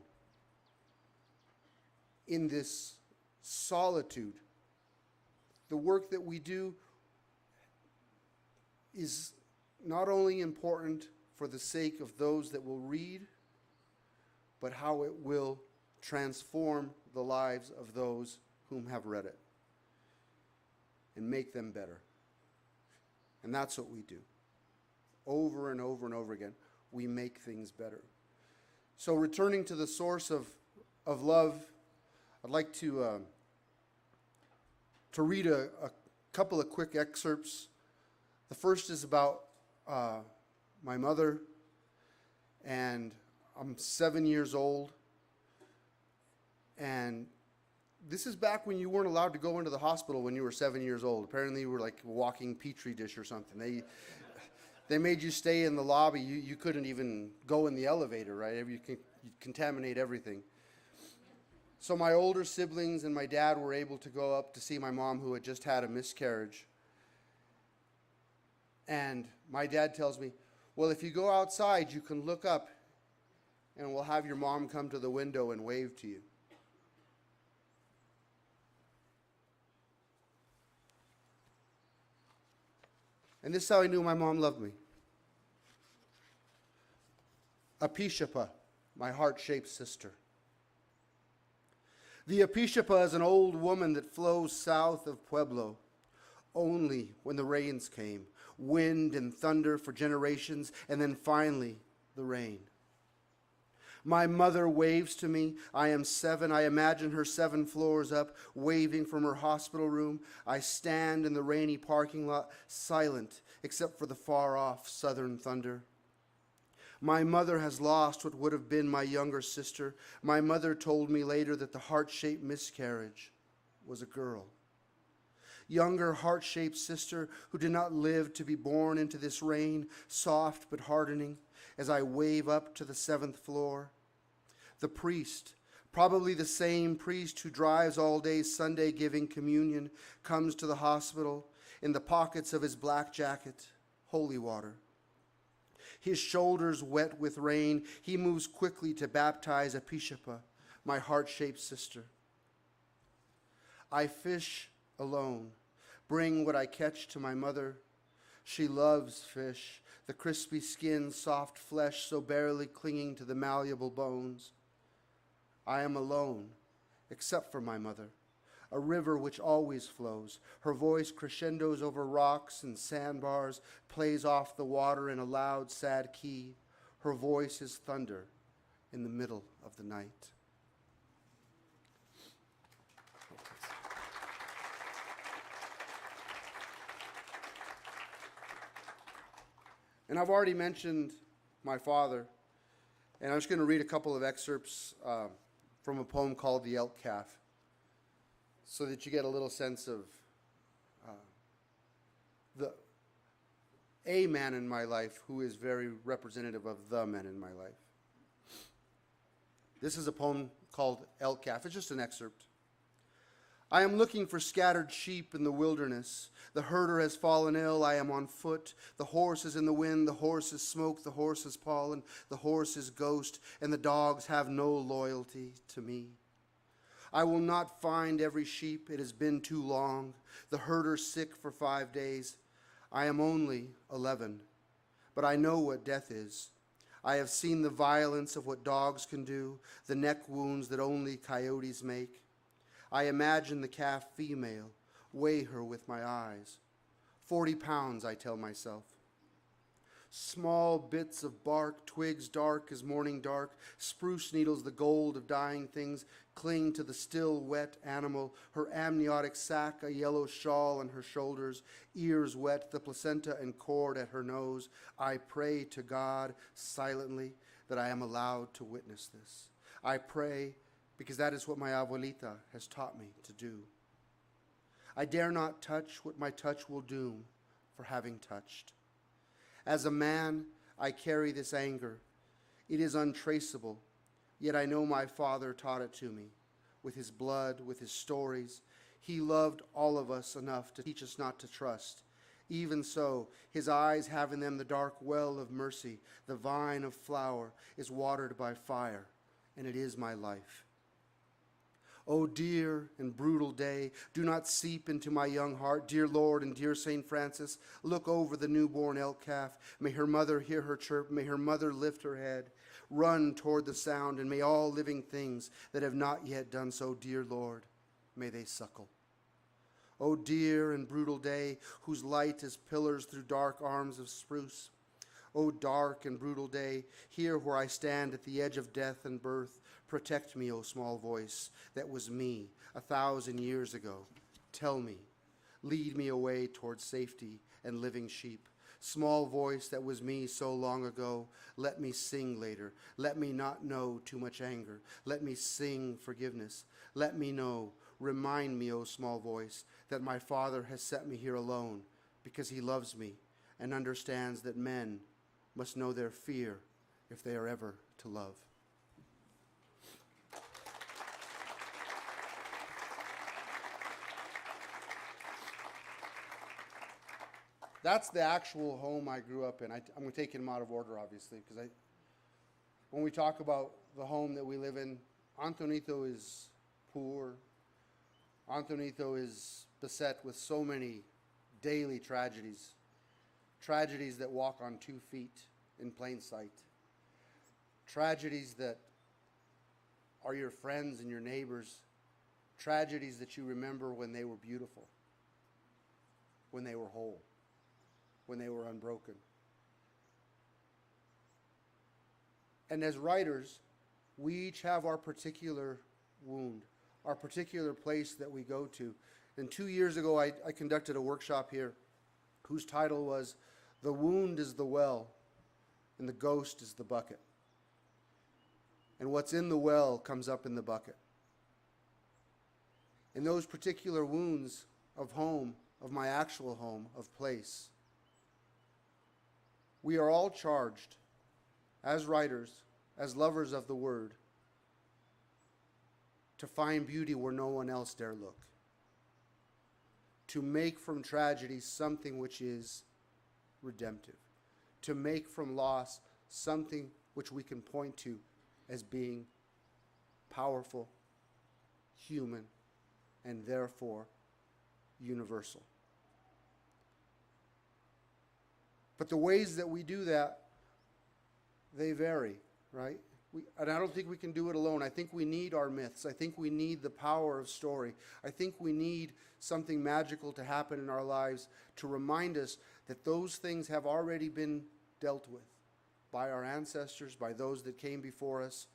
in this solitude, the work that we do is not only important for the sake of those that will read, but how it will transform the lives of those whom have read it and make them better. And that's what we do. Over and over and over again, we make things better. So returning to the source of love, I'd like to read a couple of quick excerpts. The first is about my mother, and I'm 7 years old, and this is back when you weren't allowed to go into the hospital when you were 7 years old. Apparently you were like a walking petri dish or something. They made you stay in the lobby. You couldn't even go in the elevator, right? You'd contaminate everything. So my older siblings and my dad were able to go up to see my mom, who had just had a miscarriage. And my dad tells me, well, if you go outside, you can look up and we'll have your mom come to the window and wave to you. And this is how I knew my mom loved me. Apishapa, my heart-shaped sister. The Apishapa is an old woman that flows south of Pueblo only when the rains came, wind and thunder for generations, and then finally the rain. My mother waves to me. I am 7. I imagine her 7 floors up, waving from her hospital room. I stand in the rainy parking lot, silent, except for the far-off southern thunder. My mother has lost what would have been my younger sister. My mother told me later that the heart-shaped miscarriage was a girl. Younger heart-shaped sister who did not live to be born into this rain, soft but hardening, as I wave up to the 7th floor. The priest, probably the same priest who drives all day Sunday giving communion, comes to the hospital. In the pockets of his black jacket, holy water. His shoulders wet with rain, he moves quickly to baptize Apishapa, my heart-shaped sister. I fish alone, bring what I catch to my mother. She loves fish, the crispy skin, soft flesh so barely clinging to the malleable bones. I am alone, except for my mother, a river which always flows. Her voice crescendos over rocks and sandbars, plays off the water in a loud, sad key. Her voice is thunder in the middle of the night. And I've already mentioned my father, and I'm just going to read a couple of excerpts from a poem called The Elk Calf, so that you get a little sense of a man in my life who is very representative of the men in my life. This is a poem called Elk Calf. It's just an excerpt. I am looking for scattered sheep in the wilderness. The herder has fallen ill, I am on foot. The horse is in the wind, the horse is smoke, the horse is pollen, the horse is ghost, and the dogs have no loyalty to me. I will not find every sheep, it has been too long. The herder sick for 5 days. I am only 11, but I know what death is. I have seen the violence of what dogs can do, the neck wounds that only coyotes make. I imagine the calf female, weigh her with my eyes. 40 pounds, I tell myself. Small bits of bark, twigs dark as morning dark, spruce needles, the gold of dying things, cling to the still wet animal, her amniotic sac, a yellow shawl on her shoulders, ears wet, the placenta and cord at her nose. I pray to God silently that I am allowed to witness this. I pray because that is what my abuelita has taught me to do. I dare not touch what my touch will doom for having touched. As a man, I carry this anger. It is untraceable, yet I know my father taught it to me. With his blood, with his stories, he loved all of us enough to teach us not to trust. Even so, his eyes have in them the dark well of mercy. The vine of flower is watered by fire, and it is my life. O dear and brutal day, do not seep into my young heart. Dear Lord and dear St. Francis, look over the newborn elk calf. May her mother hear her chirp. May her mother lift her head. Run toward the sound, and may all living things that have not yet done so, dear Lord, may they suckle. O dear and brutal day, whose light is pillars through dark arms of spruce. O dark and brutal day, here where I stand at the edge of death and birth, protect me, O small voice, that was me 1,000 years ago. Tell me, lead me away towards safety and living sheep. Small voice that was me so long ago, let me sing later. Let me not know too much anger. Let me sing forgiveness. Let me know, remind me, O small voice, that my Father has set me here alone because he loves me and understands that men must know their fear if they are ever to love. That's the actual home I grew up in. I'm going to take them out of order, obviously, because when we talk about the home that we live in, Antonito is poor. Antonito is beset with so many daily tragedies, tragedies that walk on 2 feet in plain sight, tragedies that are your friends and your neighbors, tragedies that you remember when they were beautiful, when they were whole, when they were unbroken. And as writers, we each have our particular wound, our particular place that we go to. And 2 years ago, I conducted a workshop here whose title was "The Wound is the Well, and the Ghost is the Bucket." And what's in the well comes up in the bucket. And those particular wounds of home, of my actual home, of place, we are all charged as writers, as lovers of the word, to find beauty where no one else dare look, to make from tragedy something which is redemptive, to make from loss something which we can point to as being powerful, human, and therefore universal. But the ways that we do that, they vary, right? And I don't think we can do it alone. I think we need our myths. I think we need the power of story. I think we need something magical to happen in our lives to remind us that those things have already been dealt with by our ancestors, by those that came before us,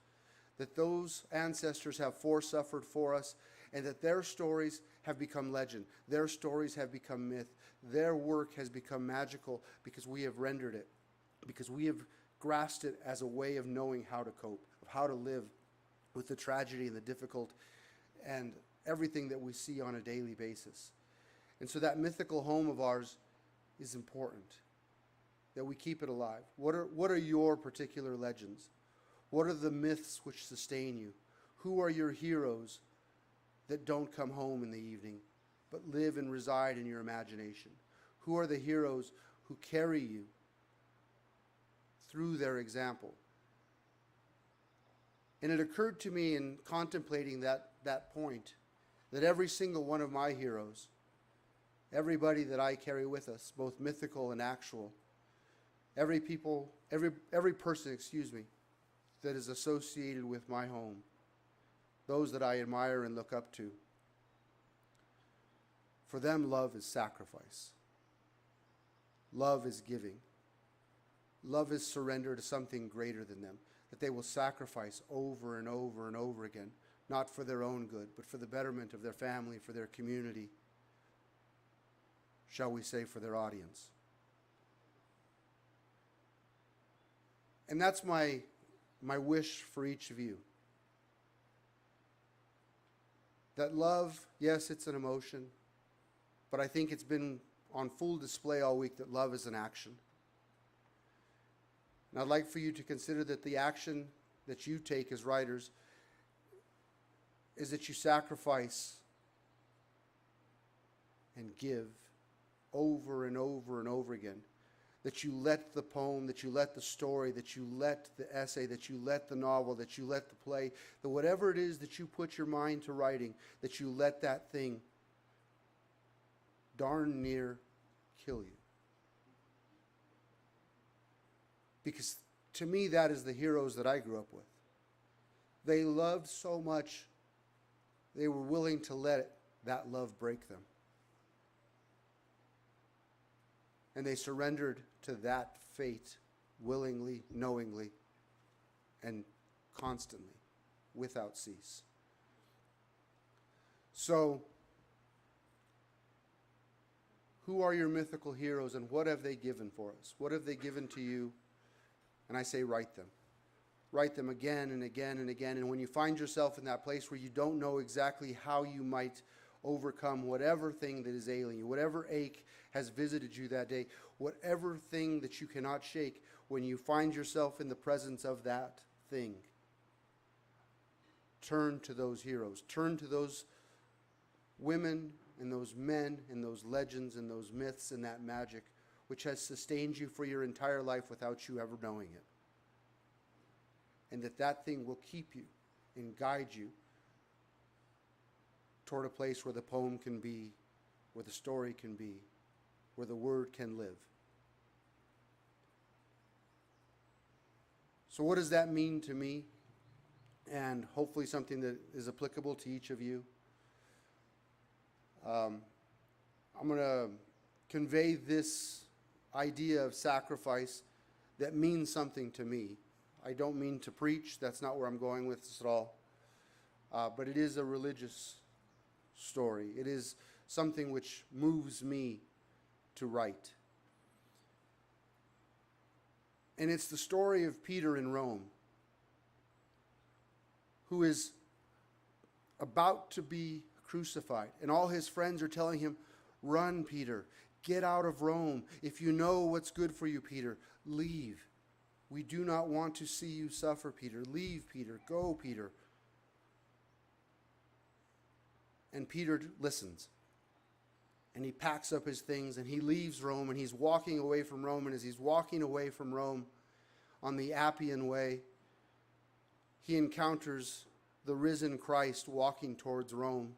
that those ancestors have foresuffered for us, and that their stories have become legend. Their stories have become myth. Their work has become magical because we have rendered it, because we have grasped it as a way of knowing how to cope, of how to live with the tragedy and the difficult and everything that we see on a daily basis. And so that mythical home of ours is important, that we keep it alive. What are your particular legends? What are the myths which sustain you? Who are your heroes that don't come home in the evening, but live and reside in your imagination? Who are the heroes who carry you through their example? And it occurred to me in contemplating that point, that every single one of my heroes, everybody that I carry with us, both mythical and actual, every person, that is associated with my home, those that I admire and look up to, for them, love is sacrifice. Love is giving. Love is surrender to something greater than them, that they will sacrifice over and over and over again, not for their own good, but for the betterment of their family, for their community, shall we say, for their audience. And that's my wish for each of you. That love, yes, it's an emotion, but I think it's been on full display all week that love is an action. And I'd like for you to consider that the action that you take as writers is that you sacrifice and give over and over and over again. That you let the poem, that you let the story, that you let the essay, that you let the novel, that you let the play, that whatever it is that you put your mind to writing, that you let that thing darn near kill you. Because to me, that is the heroes that I grew up with. They loved so much, they were willing to let that love break them. And they surrendered to that fate willingly, knowingly, and constantly, without cease. So, who are your mythical heroes and what have they given for us? What have they given to you? And I say write them. Write them again and again and again. And when you find yourself in that place where you don't know exactly how you might overcome whatever thing that is ailing you, whatever ache has visited you that day, whatever thing that you cannot shake, when you find yourself in the presence of that thing, turn to those heroes. Turn to those women and those men and those legends and those myths and that magic which has sustained you for your entire life without you ever knowing it. And that thing will keep you and guide you toward a place where the poem can be, where the story can be, where the word can live. So what does that mean to me? And hopefully something that is applicable to each of you. I'm going to convey this idea of sacrifice that means something to me. I don't mean to preach, that's not where I'm going with this at all. But it is a religious story. It is something which moves me to write. And it's the story of Peter in Rome, who is about to be crucified. And all his friends are telling him, run, Peter. Get out of Rome. If you know what's good for you, Peter, leave. We do not want to see you suffer, Peter. Leave, Peter. Go, Peter. And Peter listens. And he packs up his things and he leaves Rome and he's walking away from Rome. And as he's walking away from Rome on the Appian Way, he encounters the risen Christ walking towards Rome.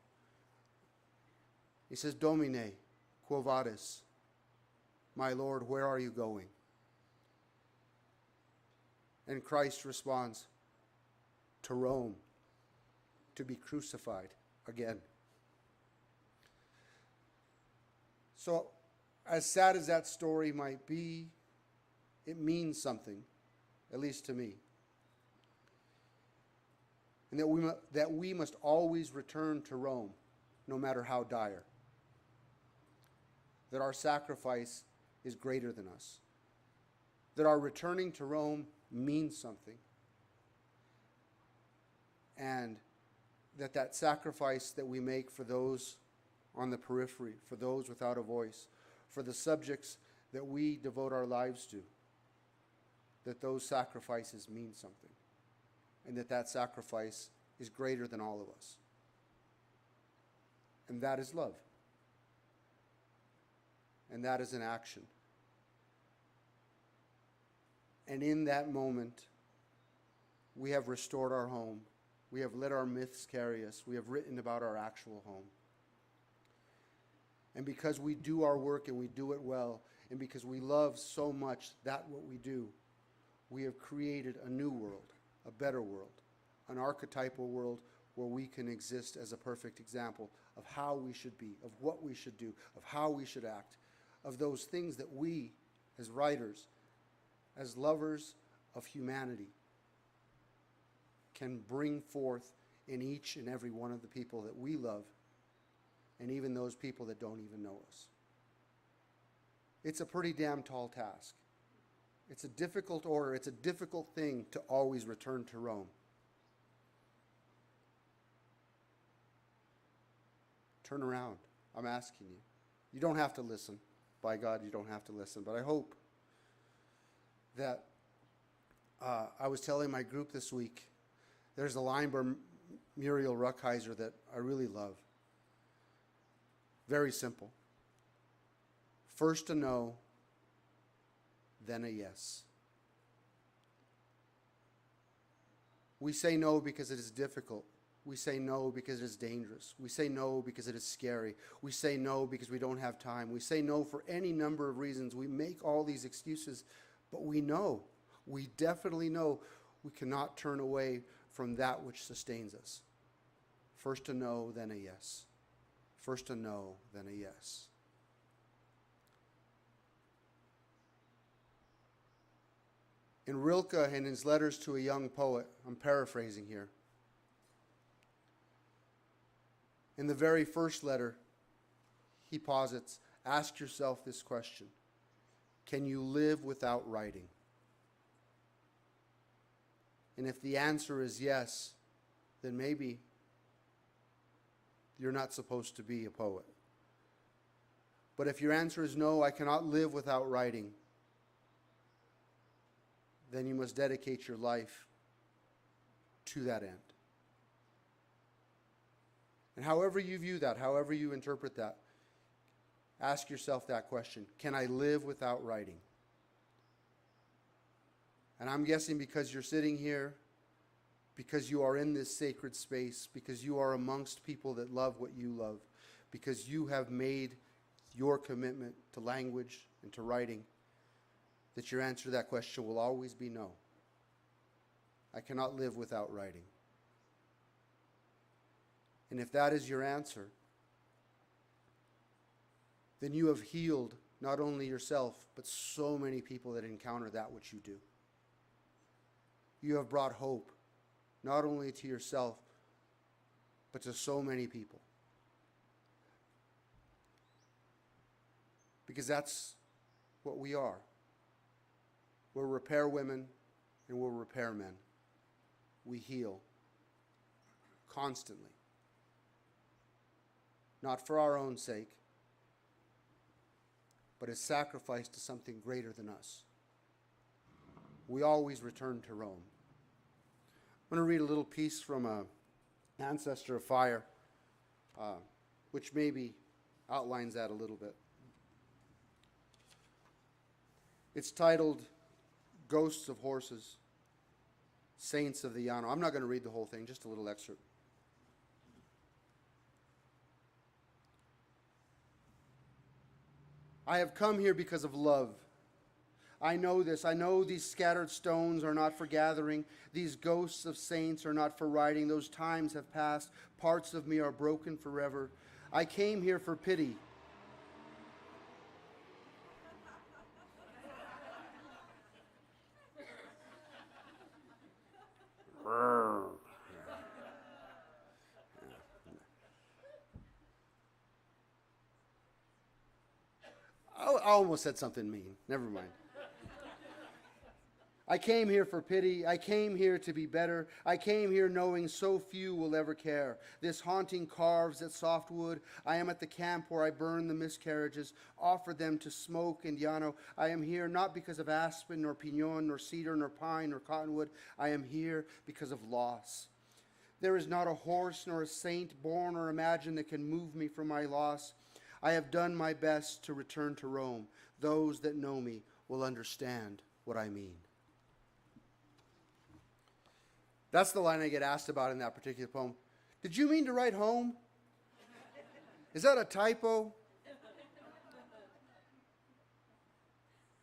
He says, Domine, quo vadis? My Lord, where are you going? And Christ responds, to Rome, to be crucified again. So, as sad as that story might be, it means something, at least to me. And that we must always return to Rome, no matter how dire. That our sacrifice is greater than us. That our returning to Rome means something. And that sacrifice that we make for those on the periphery, for those without a voice, for the subjects that we devote our lives to, that those sacrifices mean something. And that sacrifice is greater than all of us. And that is love. And that is an action. And in that moment, we have restored our home. We have let our myths carry us. We have written about our actual home. And because we do our work and we do it well, and because we love so much what we do, we have created a new world, a better world, an archetypal world where we can exist as a perfect example of how we should be, of what we should do, of how we should act, of those things that we, as writers, as lovers of humanity, can bring forth in each and every one of the people that we love, and even those people that don't even know us. It's a pretty damn tall task. It's a difficult order. It's a difficult thing to always return to Rome. Turn around. I'm asking you. You don't have to listen. By God, you don't have to listen. But I hope that I was telling my group this week, there's a line by Muriel Rukeyser that I really love. Very simple. First a no, then a yes. We say no because it is difficult. We say no because it is dangerous. We say no because it is scary. We say no because we don't have time. We say no for any number of reasons. We make all these excuses, but we definitely know we cannot turn away from that which sustains us. First a no, then a yes. First a no, then a yes. In Rilke and his letters to a young poet, I'm paraphrasing here, in the very first letter, he posits, ask yourself this question: can you live without writing? And if the answer is yes, then maybe you're not supposed to be a poet. But if your answer is no, I cannot live without writing, then you must dedicate your life to that end. And however you view that, however you interpret that, ask yourself that question: can I live without writing? And I'm guessing because you're sitting here, because you are in this sacred space, because you are amongst people that love what you love, because you have made your commitment to language and to writing, that your answer to that question will always be no. I cannot live without writing. And if that is your answer, then you have healed not only yourself, but so many people that encounter that which you do. You have brought hope, not only to yourself, but to so many people. Because that's what we are. We're repair women and we're repair men. We heal constantly. Not for our own sake, but as sacrifice to something greater than us. We always return to Rome. I'm going to read a little piece from an ancestor of fire, which maybe outlines that a little bit. It's titled Ghosts of Horses, Saints of the Llano. I'm not going to read the whole thing, just a little excerpt. I have come here because of love. I know this. I know these scattered stones are not for gathering. These ghosts of saints are not for riding. Those times have passed. Parts of me are broken forever. I came here for pity. I almost said something mean. Never mind. I came here for pity. I came here to be better. I came here knowing so few will ever care. This haunting carves at soft wood. I am at the camp where I burn the miscarriages, offer them to smoke and llano. I am here not because of aspen, nor pinon, nor cedar, nor pine, nor cottonwood. I am here because of loss. There is not a horse nor a saint born or imagined that can move me from my loss. I have done my best to return to Rome. Those that know me will understand what I mean. That's the line I get asked about in that particular poem. Did you mean to write home? Is that a typo?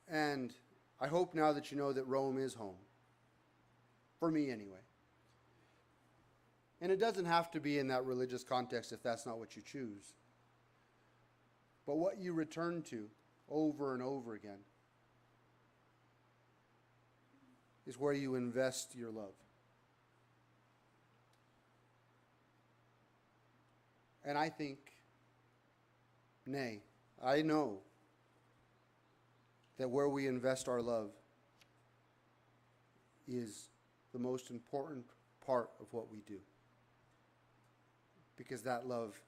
And I hope now that you know that Rome is home. For me, anyway. And it doesn't have to be in that religious context if that's not what you choose. But what you return to over and over again is where you invest your love. And I think, nay, I know that where we invest our love is the most important part of what we do. Because that love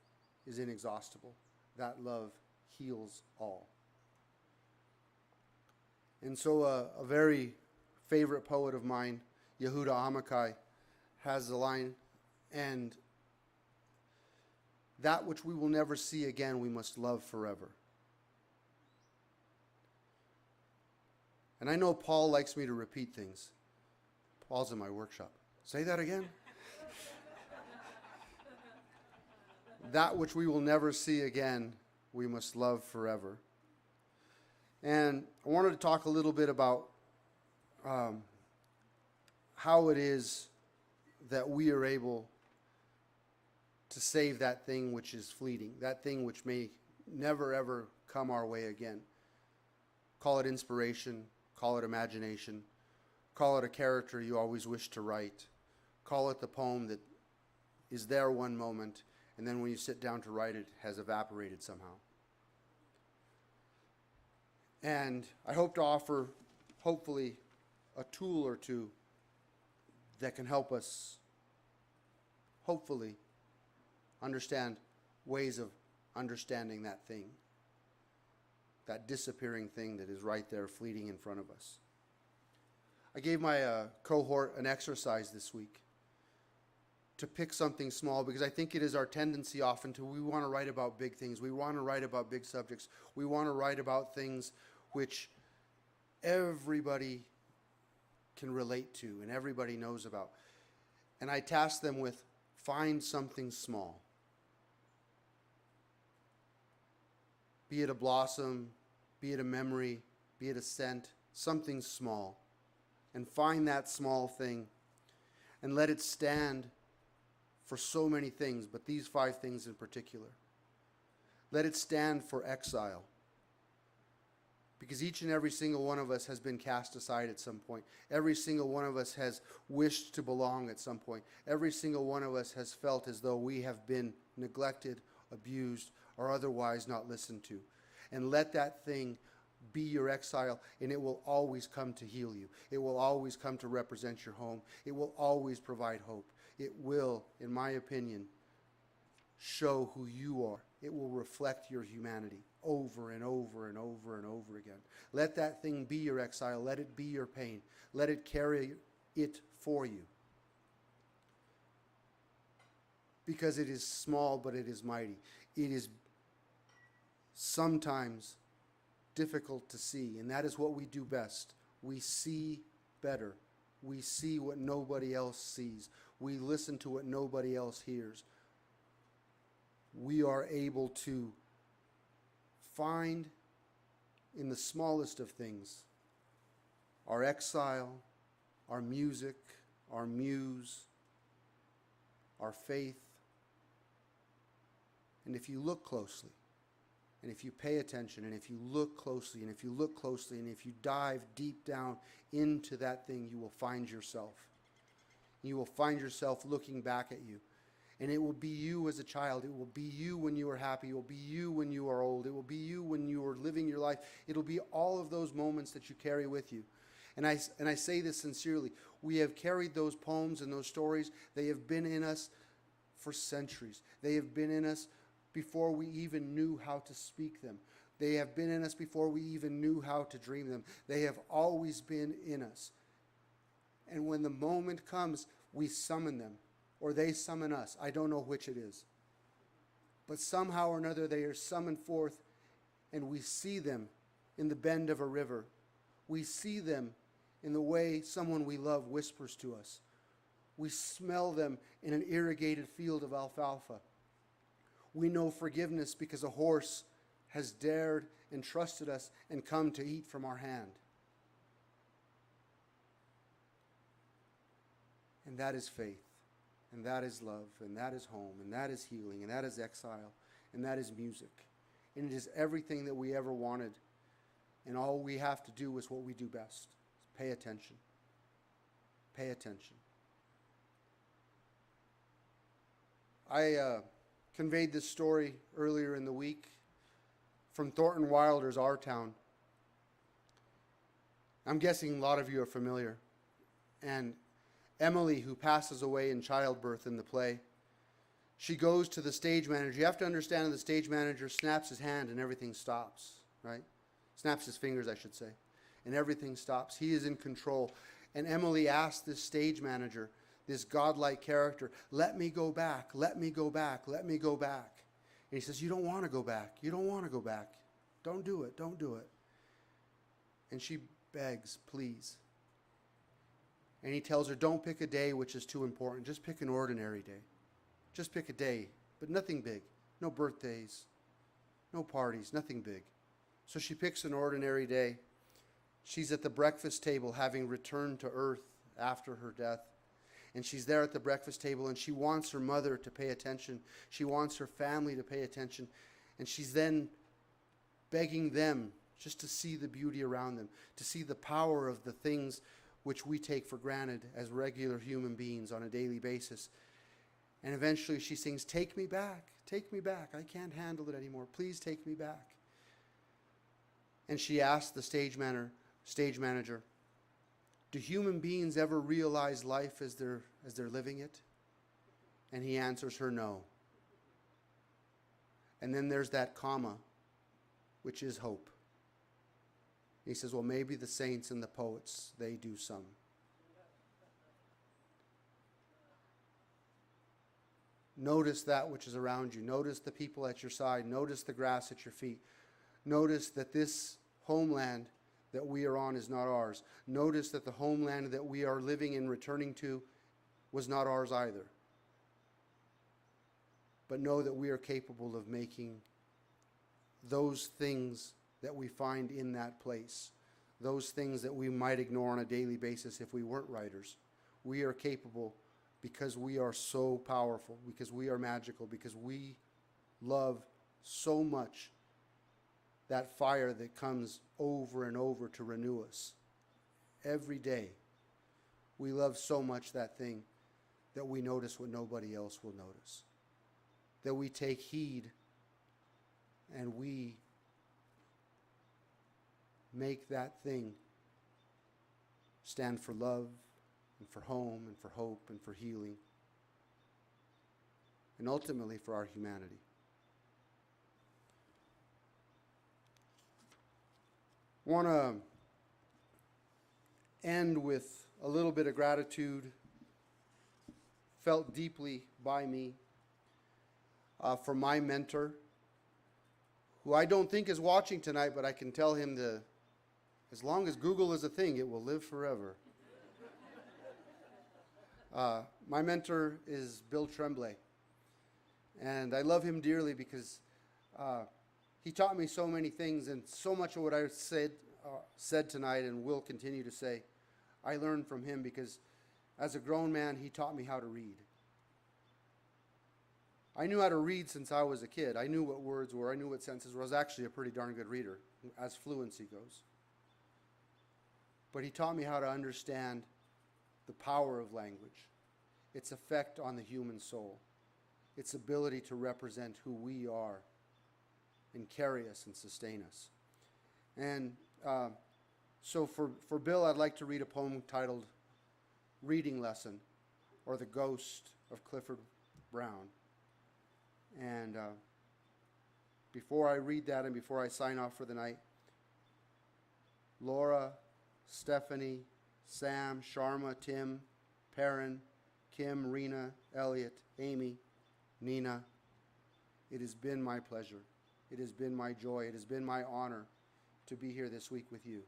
is inexhaustible. That love heals all. And so a very favorite poet of mine, Yehuda Amichai, has the line, and that which we will never see again, we must love forever. And I know Paul likes me to repeat things. Paul's in my workshop. Say that again. That which we will never see again, we must love forever. And I wanted to talk a little bit about how it is that we are able to save that thing which is fleeting, that thing which may never ever come our way again. Call it inspiration, call it imagination, call it a character you always wish to write, call it the poem that is there one moment, and then when you sit down to write it, has evaporated somehow. And I hope to offer, hopefully, a tool or two that can help us, hopefully, understand ways of understanding that thing, that disappearing thing that is right there fleeting in front of us. I gave my cohort an exercise this week to pick something small, because I think it is our tendency often to, we want to write about big things. We want to write about big subjects. We want to write about things which everybody can relate to and everybody knows about. And I tasked them with, find something small. Be it a blossom, be it a memory, be it a scent, something small. And find that small thing and let it stand for so many things, but these 5 things in particular. Let it stand for exile. Because each and every single one of us has been cast aside at some point. Every single one of us has wished to belong at some point. Every single one of us has felt as though we have been neglected, abused, or otherwise not listened to. And let that thing be your exile, and it will always come to heal you. It will always come to represent your home. It will always provide hope. It will, in my opinion, show who you are. It will reflect your humanity over and over and over and over again. Let that thing be your exile. Let it be your pain. Let it carry it for you. Because it is small, but it is mighty. It is sometimes difficult to see, and that is what we do best. We see better. We see what nobody else sees. We listen to what nobody else hears. We are able to find in the smallest of things our exile, our music, our muse, our faith. And if you look closely, and if you pay attention, and if you look closely, and if you look closely, and if you dive deep down into that thing, you will find yourself. You will find yourself looking back at you. And it will be you as a child. It will be you when you are happy. It will be you when you are old. It will be you when you are living your life. It'll be all of those moments that you carry with you. And I say this sincerely. We have carried those poems and those stories. They have been in us for centuries. They have been in us before we even knew how to speak them. They have been in us before we even knew how to dream them. They have always been in us. And when the moment comes, we summon them. Or they summon us. I don't know which it is. But somehow or another they are summoned forth, and we see them in the bend of a river. We see them in the way someone we love whispers to us. We smell them in an irrigated field of alfalfa. We know forgiveness because a horse has dared and trusted us and come to eat from our hand. And that is faith. And that is love, and that is home, and that is healing, and that is exile, and that is music. And it is everything that we ever wanted. And all we have to do is what we do best. Pay attention. Pay attention. I conveyed this story earlier in the week from Thornton Wilder's Our Town. I'm guessing a lot of you are familiar. And Emily, who passes away in childbirth in the play, she goes to the stage manager. You have to understand the stage manager snaps his hand and everything stops, right? Snaps his fingers, I should say. And everything stops. He is in control. And Emily asked this stage manager, this godlike character, let me go back, let me go back, let me go back. And he says, you don't want to go back. You don't want to go back. Don't do it. Don't do it. And she begs, please. And he tells her, don't pick a day which is too important. Just pick an ordinary day. Just pick a day, but nothing big. No birthdays, no parties, nothing big. So she picks an ordinary day. She's at the breakfast table, having returned to earth after her death. And she's there at the breakfast table, and she wants her mother to pay attention. She wants her family to pay attention. And she's then begging them just to see the beauty around them, to see the power of the things which we take for granted as regular human beings on a daily basis. And eventually she sings, take me back, I can't handle it anymore, please take me back. And she asked the stage manager, do human beings ever realize life as they're living it? And he answers her, no. And then there's that comma, which is hope. He says, well, maybe the saints and the poets, they do some. Notice that which is around you. Notice the people at your side. Notice the grass at your feet. Notice that this homeland that we are on is not ours. Notice that the homeland that we are living and returning to was not ours either. But know that we are capable of making those things that we find in that place, those things that we might ignore on a daily basis if we weren't writers. We are capable because we are so powerful, because we are magical, because we love so much that fire that comes over and over to renew us. Every day, we love so much that thing that we notice what nobody else will notice. That we take heed and we make that thing stand for love and for home and for hope and for healing and ultimately for our humanity. I want to end with a little bit of gratitude felt deeply by me for my mentor, who I don't think is watching tonight, but I can tell him as long as Google is a thing, it will live forever. My mentor is Bill Tremblay, and I love him dearly because he taught me so many things, and so much of what I said tonight and will continue to say, I learned from him because as a grown man, he taught me how to read. I knew how to read since I was a kid. I knew what words were. I knew what sentences were. I was actually a pretty darn good reader, as fluency goes. But he taught me how to understand the power of language, its effect on the human soul, its ability to represent who we are and carry us and sustain us. And so for Bill, I'd like to read a poem titled Reading Lesson, or The Ghost of Clifford Brown. And before I read that and before I sign off for the night, Laura, Stephanie, Sam, Sharma, Tim, Perrin, Kim, Rena, Elliot, Amy, Nina, it has been my pleasure. It has been my joy. It has been my honor to be here this week with you.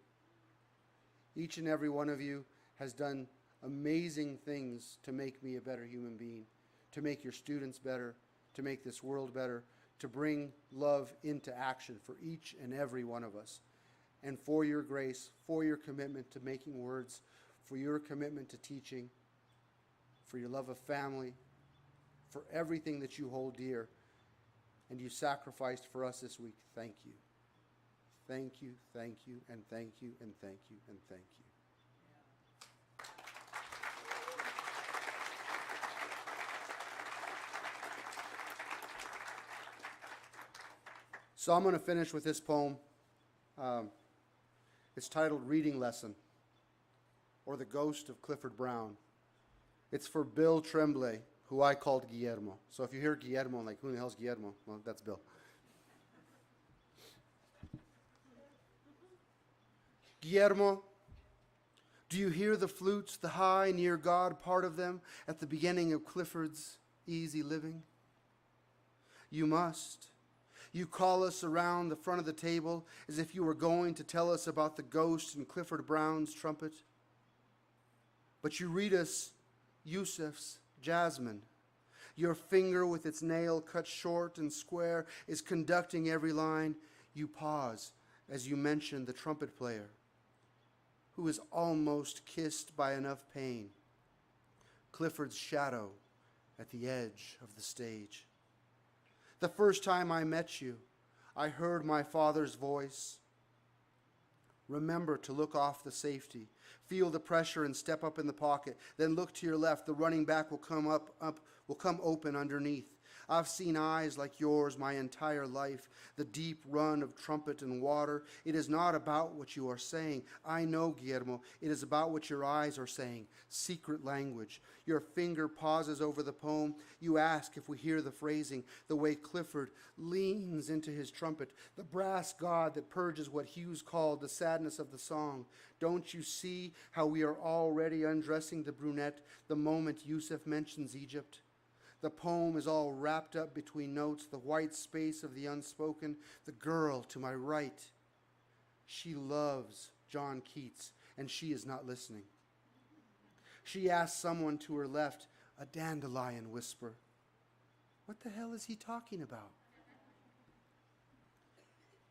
Each and every one of you has done amazing things to make me a better human being, to make your students better, to make this world better, to bring love into action for each and every one of us. And for your grace, for your commitment to making words, for your commitment to teaching, for your love of family, for everything that you hold dear and you sacrificed for us this week, thank you. Thank you, thank you, and thank you, and thank you, and thank you. So I'm going to finish with this poem. It's titled Reading Lesson, or The Ghost of Clifford Brown. It's for Bill Tremblay, who I called Guillermo. So if you hear Guillermo, like, who the hell's Guillermo? Well, that's Bill. Guillermo, do you hear the flutes, the high, near God part of them, at the beginning of Clifford's easy living? You must. You call us around the front of the table as if you were going to tell us about the ghost in Clifford Brown's trumpet. But you read us Yusuf's jasmine. Your finger with its nail cut short and square is conducting every line. You pause as you mention the trumpet player, who is almost kissed by enough pain. Clifford's shadow at the edge of the stage. The first time I met you, I heard my father's voice. Remember to look off the safety. Feel the pressure and step up in the pocket. Then look to your left. The running back will come will come open underneath. I've seen eyes like yours my entire life, the deep run of trumpet and water. It is not about what you are saying. I know, Guillermo, it is about what your eyes are saying, secret language. Your finger pauses over the poem. You ask if we hear the phrasing, the way Clifford leans into his trumpet, the brass god that purges what Hughes called the sadness of the song. Don't you see how we are already undressing the brunette the moment Yusuf mentions Egypt? The poem is all wrapped up between notes, the white space of the unspoken. The girl to my right, she loves John Keats, and she is not listening. She asks someone to her left, a dandelion whisper. What the hell is he talking about?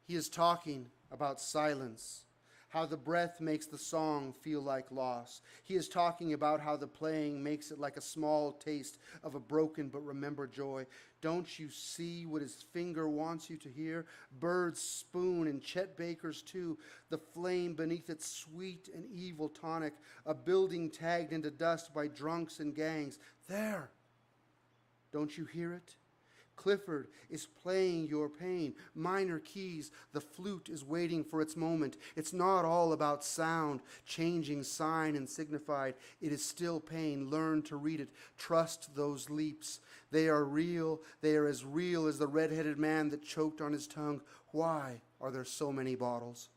He is talking about silence, how the breath makes the song feel like loss. He is talking about how the playing makes it like a small taste of a broken but remembered joy. Don't you see what his finger wants you to hear? Bird's spoon and Chet Baker's too. The flame beneath its sweet and evil tonic. A building tagged into dust by drunks and gangs. There! Don't you hear it? Clifford is playing your pain. Minor keys. The flute is waiting for its moment. It's not all about sound, changing sign and signified. It is still pain. Learn to read it. Trust those leaps. They are real. They are as real as the red-headed man that choked on his tongue. Why are there so many bottles?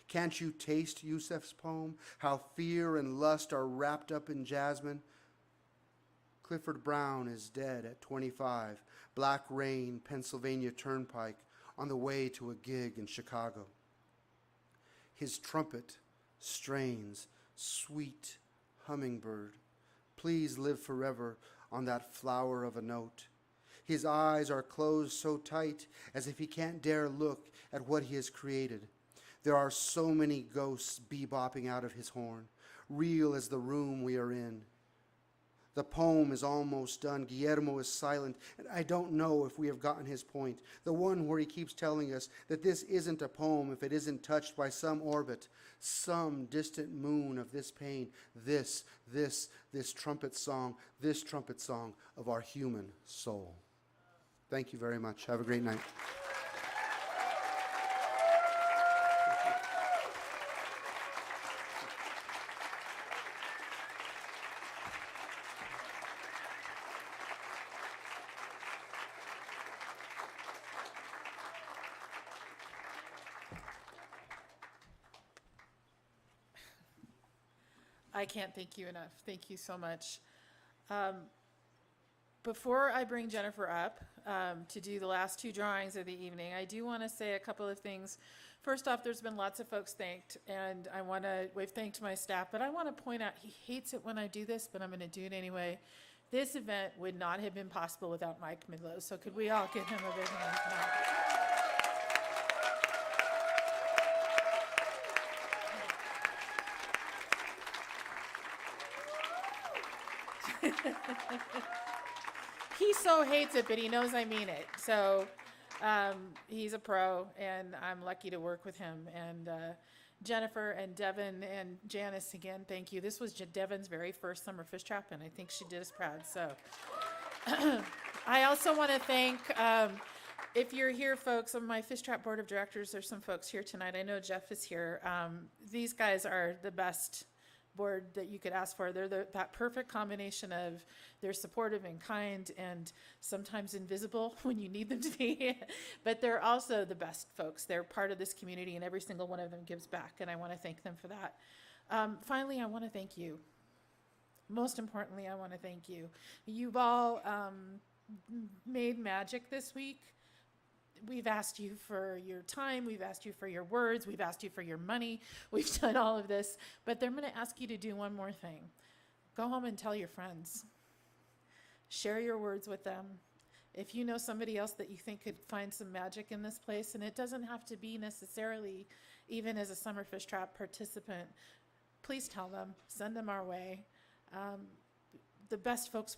Can't you taste Yusef's poem? How fear and lust are wrapped up in jasmine? Clifford Brown is dead at 25. Black Rain, Pennsylvania Turnpike, on the way to a gig in Chicago. His trumpet strains, sweet hummingbird. Please live forever on that flower of a note. His eyes are closed so tight as if he can't dare look at what he has created. There are so many ghosts bebopping out of his horn, real as the room we are in. The poem is almost done. Guillermo is silent, and I don't know if we have gotten his point. The one where he keeps telling us that this isn't a poem if it isn't touched by some orbit, some distant moon of this pain, this trumpet song of our human soul. Thank you very much. Have a great night. I can't thank you enough. Thank you so much. Before I bring Jennifer up to do the last two drawings of the evening, I do want to say a couple of things. First off, there's been lots of folks thanked, and we've thanked my staff, but I want to point out, he hates it when I do this, but I'm going to do it anyway. This event would not have been possible without Mike Midlow, so could we all give him a big hand? He so hates it, but he knows I mean it. So he's a pro, and I'm lucky to work with him. And Jennifer and Devin and Janice, again, thank you. This was Devin's very first summer fish trap, and I think she did us proud. So I also want to thank, if you're here, folks, of my fish trap board of directors, there's some folks here tonight. I know Jeff is here. These guys are the best board that you could ask for. They're that perfect combination of they're supportive and kind and sometimes invisible when you need them to be, but they're also the best folks. They're part of this community, and every single one of them gives back, and I want to thank them for that. Finally, I want to thank you. Most importantly, I want to thank you. You've all made magic this week. We've asked you for your time, we've asked you for your words, we've asked you for your money, we've done all of this, but I'm going to ask you to do one more thing. Go home and tell your friends. Share your words with them. If you know somebody else that you think could find some magic in this place, and it doesn't have to be necessarily even as a summer fish trap participant, please tell them, send them our way. The best folks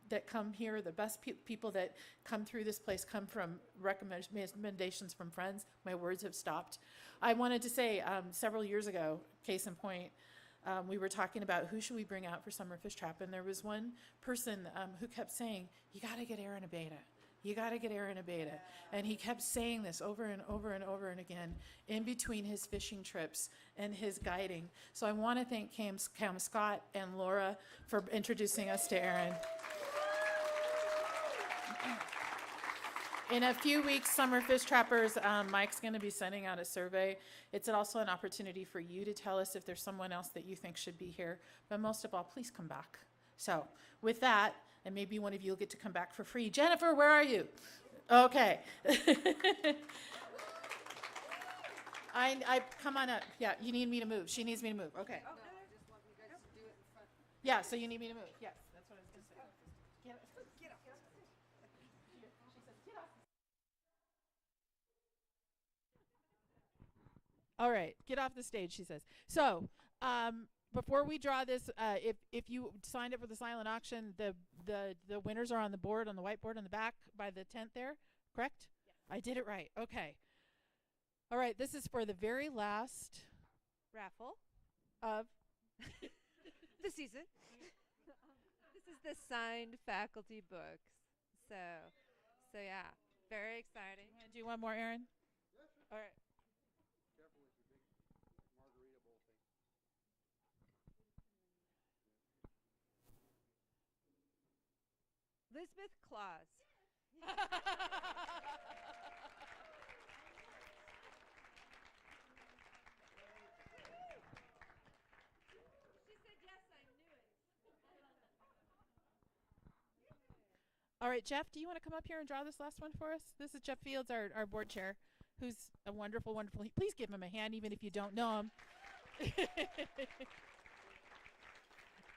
that come here, the best people that come through this place come from recommendations from friends. My words have stopped. I wanted to say several years ago, case in point, we were talking about who should we bring out for summer fish trap, and there was one person who kept saying, you got to get Aaron a beta. You got to get Aaron a beta. And he kept saying this over and over and over and again in between his fishing trips and his guiding. So I want to thank Cam Scott and Laura for introducing us to Aaron. In a few weeks, Summer Fish Trappers, Mike's going to be sending out a survey. It's also an opportunity for you to tell us if there's someone else that you think should be here. But most of all, please come back. So with that, and maybe one of you will get to come back for free. Jennifer, where are you? Okay. I come on up. Yeah, you need me to move. She needs me to move. Okay. No, I just want you guys to do it in front. Yeah, so you need me to move. Yes, that's what I was going to say. Get off. She says, get off. All right, get off the stage, she says. So, before we draw this, if you signed up for the silent auction, the winners are on the board, on the whiteboard on the back by the tent there, correct? Yes. I did it right. Okay. All right, this is for the very last Raffle. of The season. This is the signed faculty books. So yeah, very exciting. You want to do one more, Aaron? Yeah, sure. All right. Careful with your big margarita bowl thing. Elizabeth Claus. She said yes, I knew it. All right, Jeff, do you want to come up here and draw this last one for us? This is Jeff Fields, our board chair, who's a wonderful, wonderful. Please give him a hand, even if you don't know him.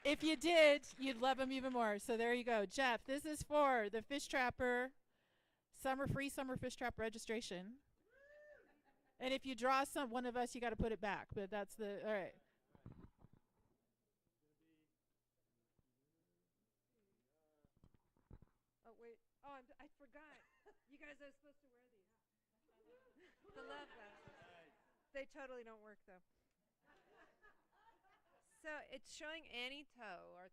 If you did, you'd love him even more. So there you go. Jeff, this is for the Fish Trapper free summer Fish Trap registration. And if you draw one of us, you got to put it back. But that's the, all right. Oh, wait. Oh, I forgot. You guys are supposed to wear these. The love glasses. They totally don't work, though. So it's showing Annie Tho,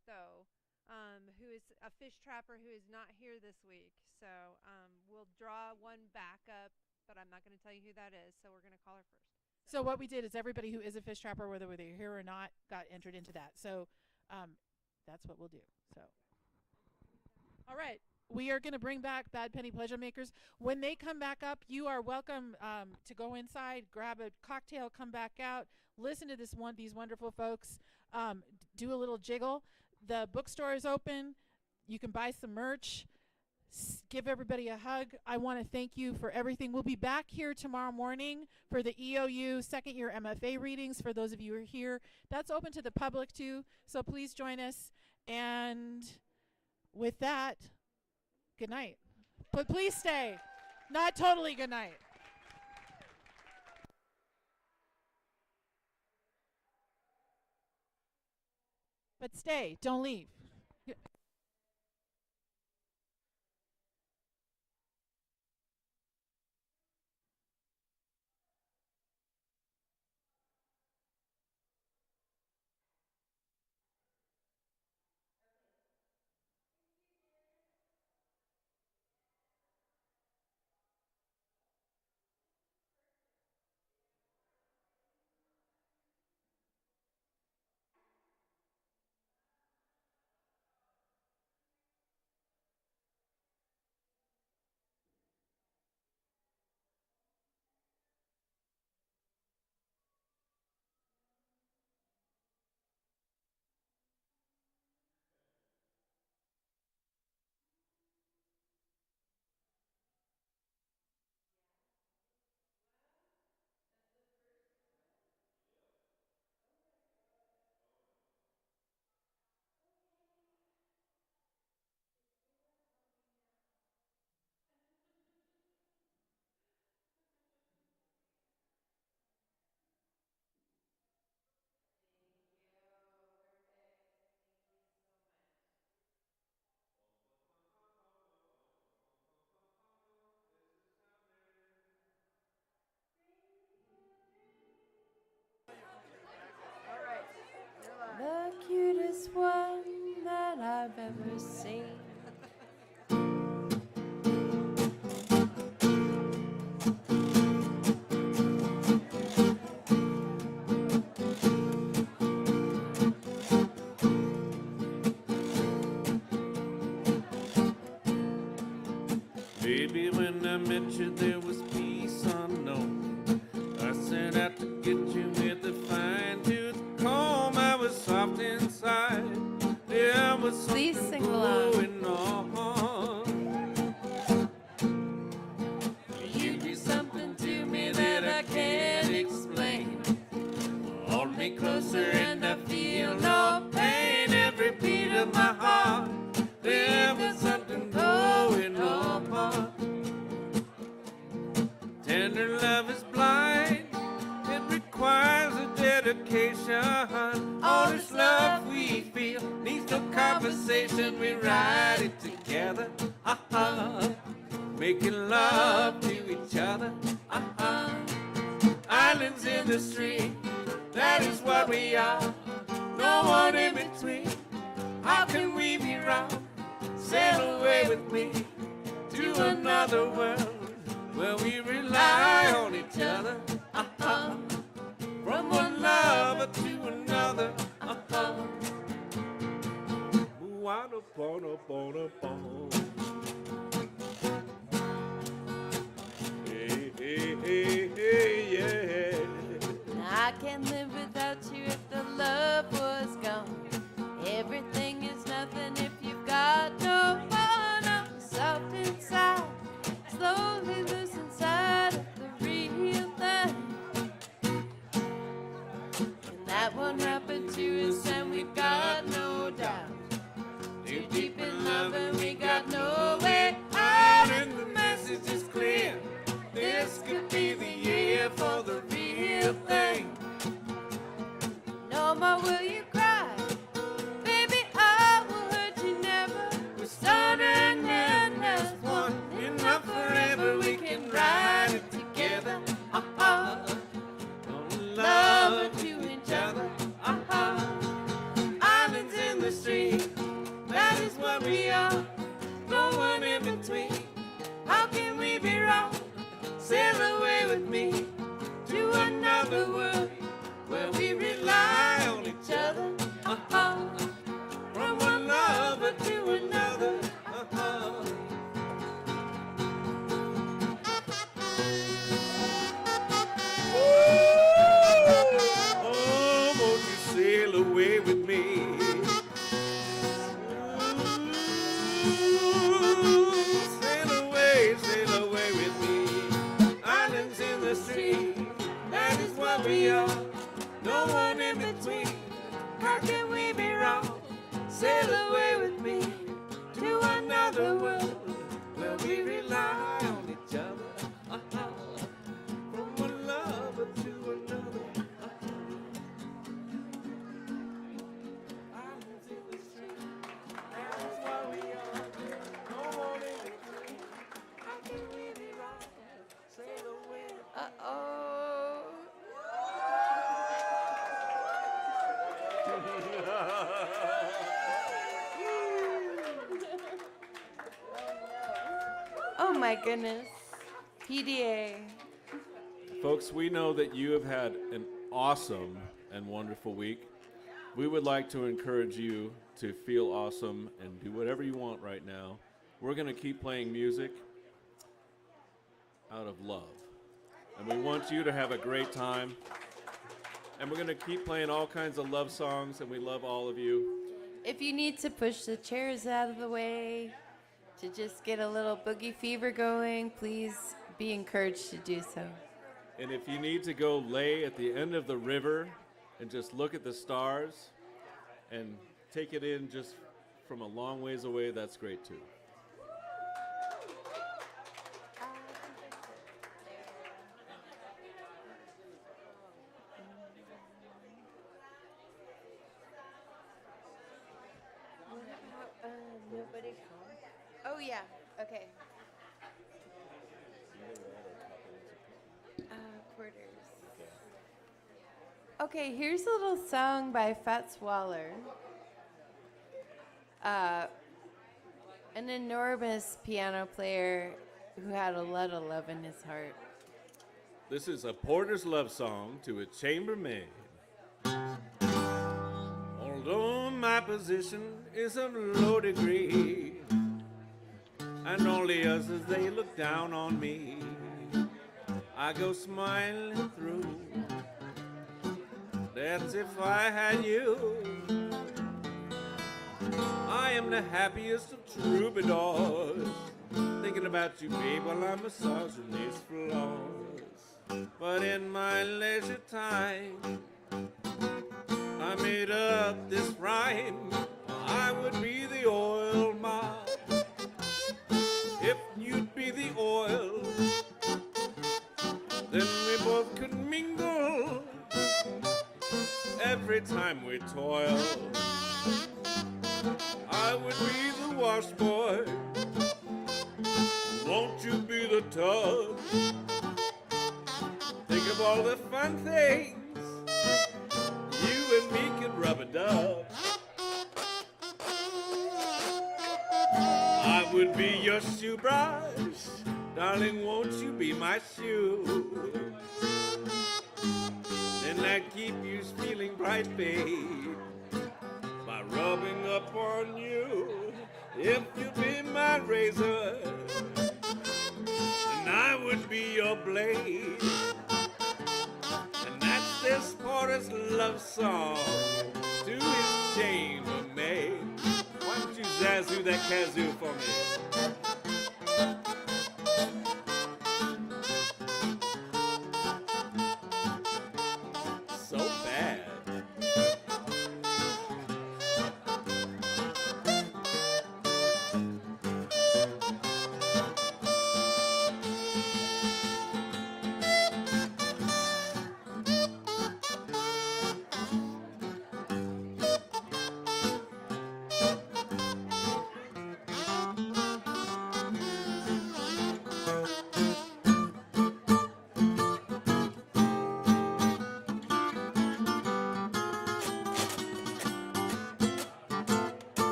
who is a fish trapper who is not here this week. So we'll draw one backup, but I'm not going to tell you who that is. So we're going to call her first. So what we did is everybody who is a fish trapper, whether they're here or not, got entered into that. So that's what we'll do. So, all right. We are going to bring back Bad Penny Pleasure Makers. When they come back up, you are welcome to go inside, grab a cocktail, come back out, listen to these wonderful folks, do a little jiggle. The bookstore is open. You can buy some merch. Give everybody a hug. I want to thank you for everything. We'll be back here tomorrow morning for the EOU second year MFA readings for those of you who are here. That's open to the public too, so please join us. And with that, good night. But please stay. Not totally good night. But stay. Don't leave. The cutest one that I've ever seen. Baby, when I met you, there was peace unknown. I set out to get you with a fine-tooth comb. I was soft inside. There was something Please sing along. going on. You do something to me that I can't explain. Hold me closer and I feel no pain. Every beat of my heart, there was something going on. Tender love is blind. It requires a dedication. All the love we feel needs no conversation. We ride it together. Making love to each other. Islands in the stream, that is what we are. No one in between. How can we be wrong? Sail away with me to another world where we rely on each other. From one lover to another. Hey, hey, hey, hey, yeah. I can't live without you if the love was gone. Everything is nothing if you've got no one. I'm soft inside, slowly losing sight of the real thing. And that won't happen to us, and we've got no doubt. Too deep in love and we got no way out. And the message is clear. This could be the year for the real thing. No more will you cry, baby, I will hurt you never. We're starting and as one, Enough forever, we can ride it together. Love to each other. Islands in the stream, that is what we are. No one in between. How can we be wrong? Sail away with me to another world where we rely on each other. From one lover to another. Oh, won't you sail away with me? Sail away with me. Islands in the sea, that is what we are. No one in between. How can we be wrong? Sail away with me to another world where we rely on each other. From one lover to another. Islands in the street, that is what we are. No one in between. How can we be wrong? Sail away. uh-oh. Oh my goodness. PDA. Folks, we know that you have had an awesome and wonderful week. We would like to encourage you to feel awesome and do whatever you want right now. We're going to keep playing music out of love. And we want you to have a great time. And we're going to keep playing all kinds of love songs, and we love all of you. If you need to push the chairs out of the way to just get a little boogie fever going, please be encouraged to do so. And if you need to go lay at the end of the river and just look at the stars and take it in just from a long ways away, that's great too. Nobody Oh yeah, okay. Quarters. Okay, here's a little song by Fats Waller. An enormous piano player who had a lot of love in his heart. This is a porter's love song to a chambermaid. Although my position is of low degree, and only others they look down on me, I go smiling through. That's if I had you. I am the happiest of troubadours, thinking about you, babe, while I'm massaging these floors. But in my leisure time, I made up this rhyme. I would be the oil mob if you'd be the oil. Then we both could mingle. If every time we toil. I would be the wash boy. Won't you be the tub? Think of all the fun things you and me could rub a dub. I would be your shoe brush. Darling, won't you be my shoe? Then I keep you feeling bright, babe, by rubbing up on you. If you be my razor, then I would be your blade. And that's this porter's love song to his chambermaid. Why don't you zazoo that kazoo for me? So bad.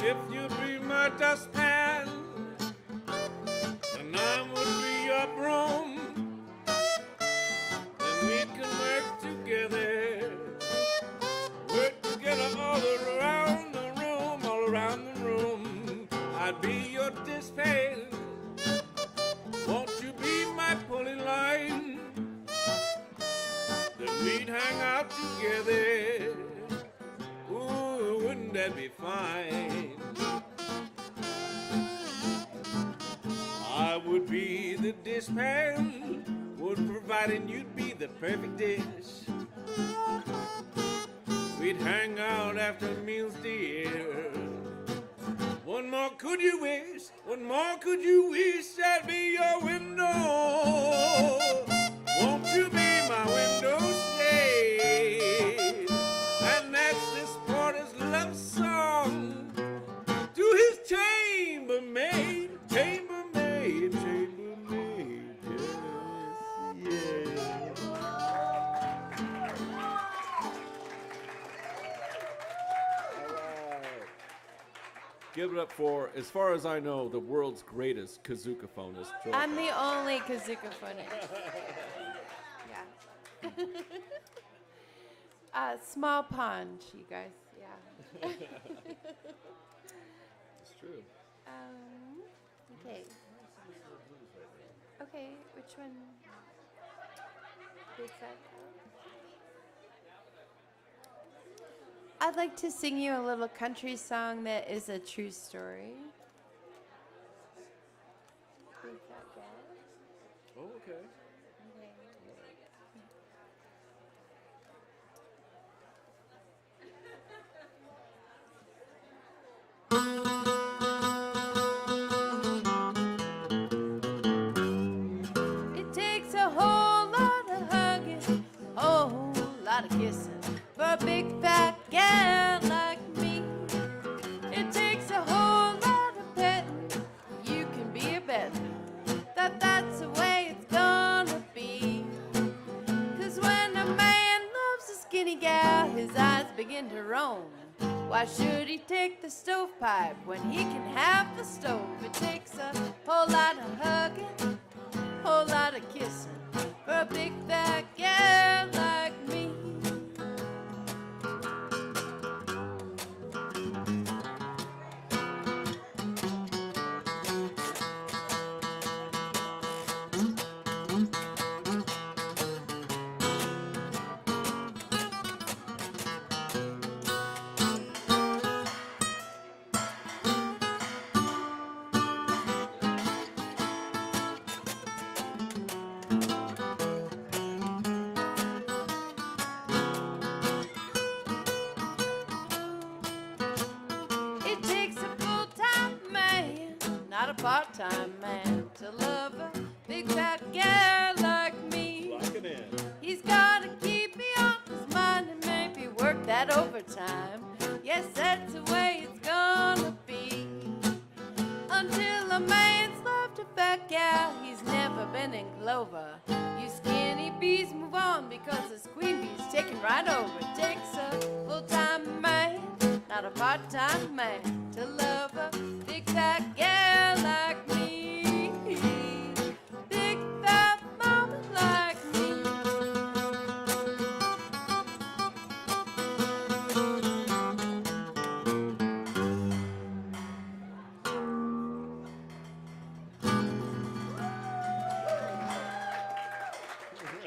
If you be my dustpan, and I would be your broom, then we can work together. Work together all around the room, all around the room. I'd be your dishpan. Won't you be my pulling line? Then we'd hang out together. Ooh, wouldn't that be fine? I would be the dishpan, would providing you'd be the perfect dish. We'd hang out after meals, dear. One more could you wish? One more could you wish? I'd be your window. Won't you be my window shade? And that's this porter's love song to his chambermaid, chambermaid, chambermaid. Yes, yeah. Give it up for, as far as I know, the world's greatest kazookaphonist. I'm the only kazookaphonist. Yeah. Small pond, you guys. Yeah. It's true. Okay. Okay, which one? Big Fat Cow? I'd like to sing you a little country song that is a true story. Big Fat Gal. Oh, okay. It takes a whole lot of hugging, a whole lot of kissing for a big fat gal like me. It takes a whole lot of petting. You can be a betting that that's the way it's gonna be. 'Cause when a man loves a skinny gal, his eyes begin to roam. Why should he take the stovepipe when he can have the stove? It takes a whole lot of hugging, whole lot of kissing for a big fat gal like me. not a part-time man to love a big fat gal like me. He's gotta keep me on his mind and maybe work that overtime. Yes, that's the way it's gonna be. Until a man's loved a fat gal, he's never been in clover. You skinny bees move on because this queen bee's taking right over. It takes a full-time man, not a part-time man, to love a big fat gal like me. Big fat mama like me.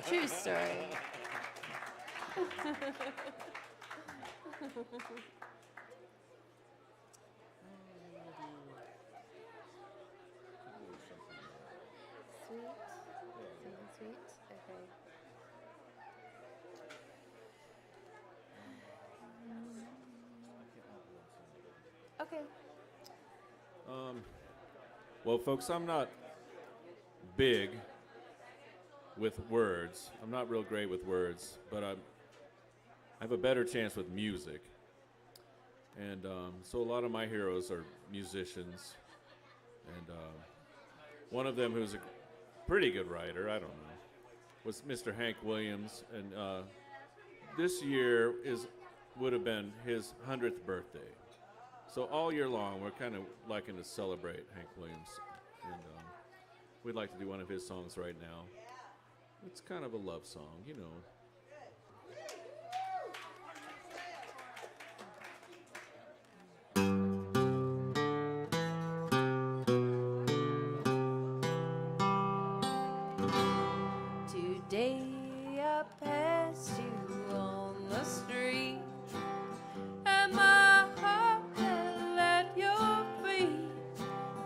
True story. Sweet. Something sweet? Okay. Okay. Well, folks, I'm not big with words. I'm not real great with words, but I have a better chance with music. And so a lot of my heroes are musicians. And one of them who's a pretty good writer, I don't know, was Mr. Hank Williams. And this year would have been his 100th birthday. So all year long, we're kind of liking to celebrate Hank Williams. And we'd like to do one of his songs right now. It's kind of a love song, you know. Today I passed you on the street, and my heart fell at your feet.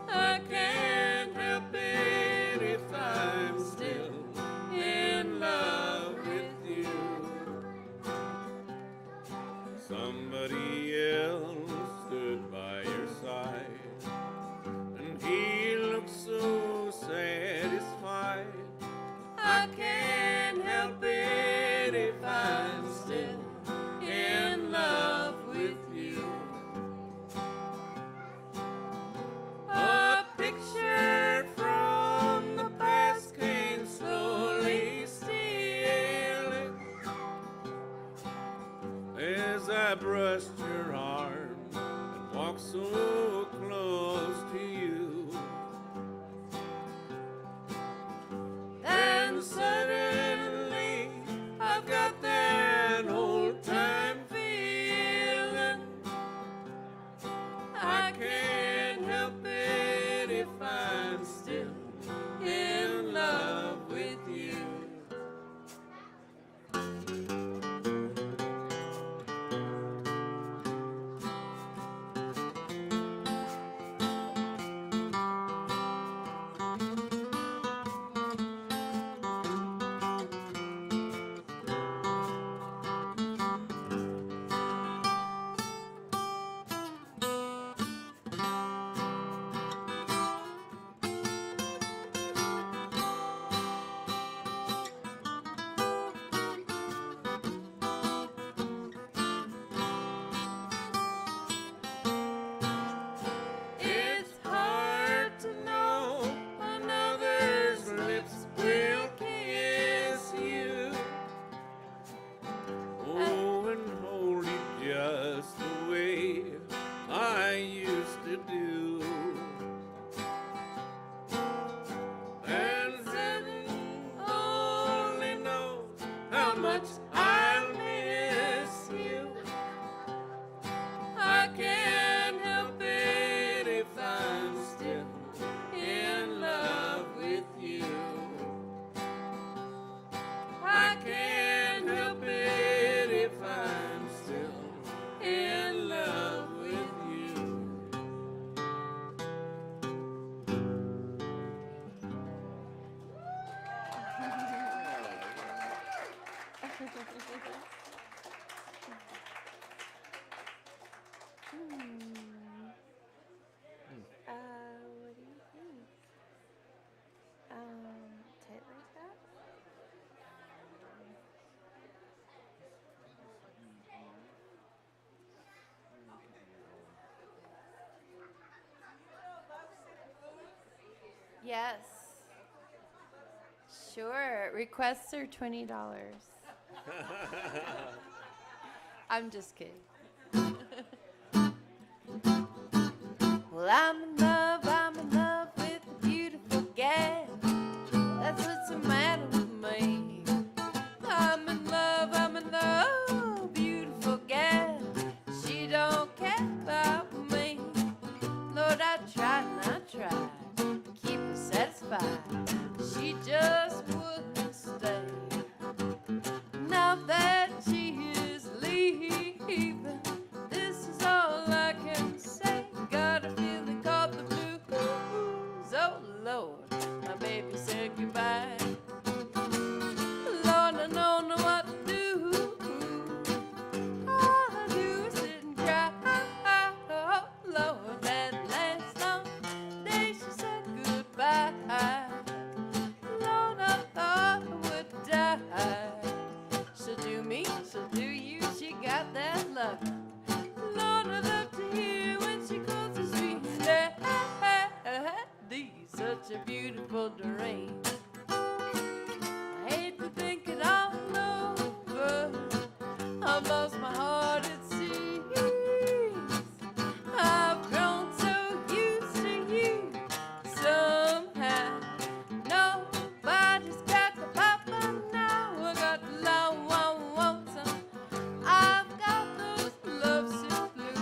I can't help it if I'm still in love with you. Somebody else stood by your side, and he looked so satisfied. I can't help it if I'm still in love with you. A picture from the past came slowly stealing As I brushed your arm and walked so close to you, and suddenly I've got that old time feeling. I can't help it if I'm still in love with you. It's hard to know another's lips will kiss you. oh, and hold you just the way I used to do. And heaven only knows how much I'll miss you. I can't help it if I'm still in love with you. I can't help it if I'm still in love with you. What do you Yes. Sure. Requests are $20. I'm just kidding. Well, I'm in love with a beautiful gal. That's what's the matter with me. I'm in love, beautiful gal. She don't care about me. Lord, I tried and I tried to keep her satisfied. She just wouldn't stay. Now that she is leaving, this is all I can say. Got a feeling called the blues. Oh Lord, my baby said goodbye. Lord, I don't know what to do. All I do is sit and cry. Oh Lord, that last long day she said goodbye. Lord, I thought I would die. She'll do me, she'll do you, she got that love. Lord, I love to hear when she calls me sweet daddy. Such a beautiful dream. I hate to think it all over. I've lost my heart, it seems. I've grown so used to you somehow. Nobody's got the papa now. I got the love one wants some. I've got those lovesick blues.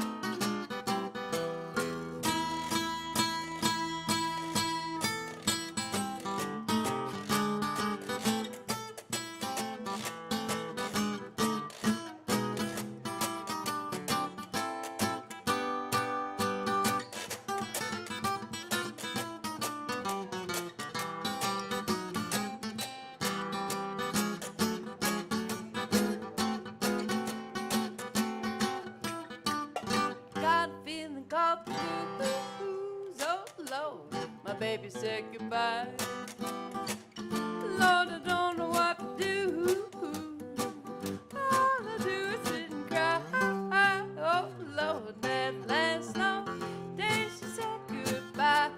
Got a feeling called the blues. Oh Lord, my baby said goodbye. Lord, I don't know what to do. All I do is sit and cry. Oh Lord, that last long day she said goodbye.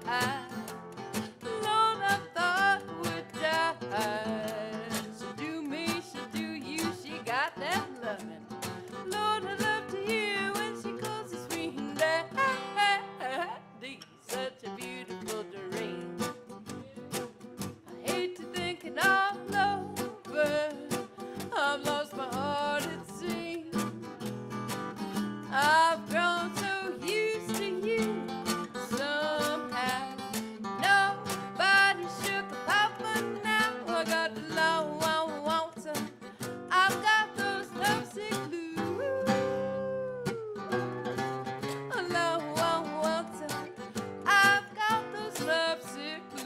Lord, I thought I would die. She'll do me, she'll do you, she got that loving. Lord, I love to hear when she calls us sweet daddy. Such a beautiful dream. I hate to think it all over. I've lost my heart, it seems. I've grown so used to you somehow. Nobody shook a papa now. I got the love I want some. I've got those lovesick blues. Love I want some. I've got those lovesick blues.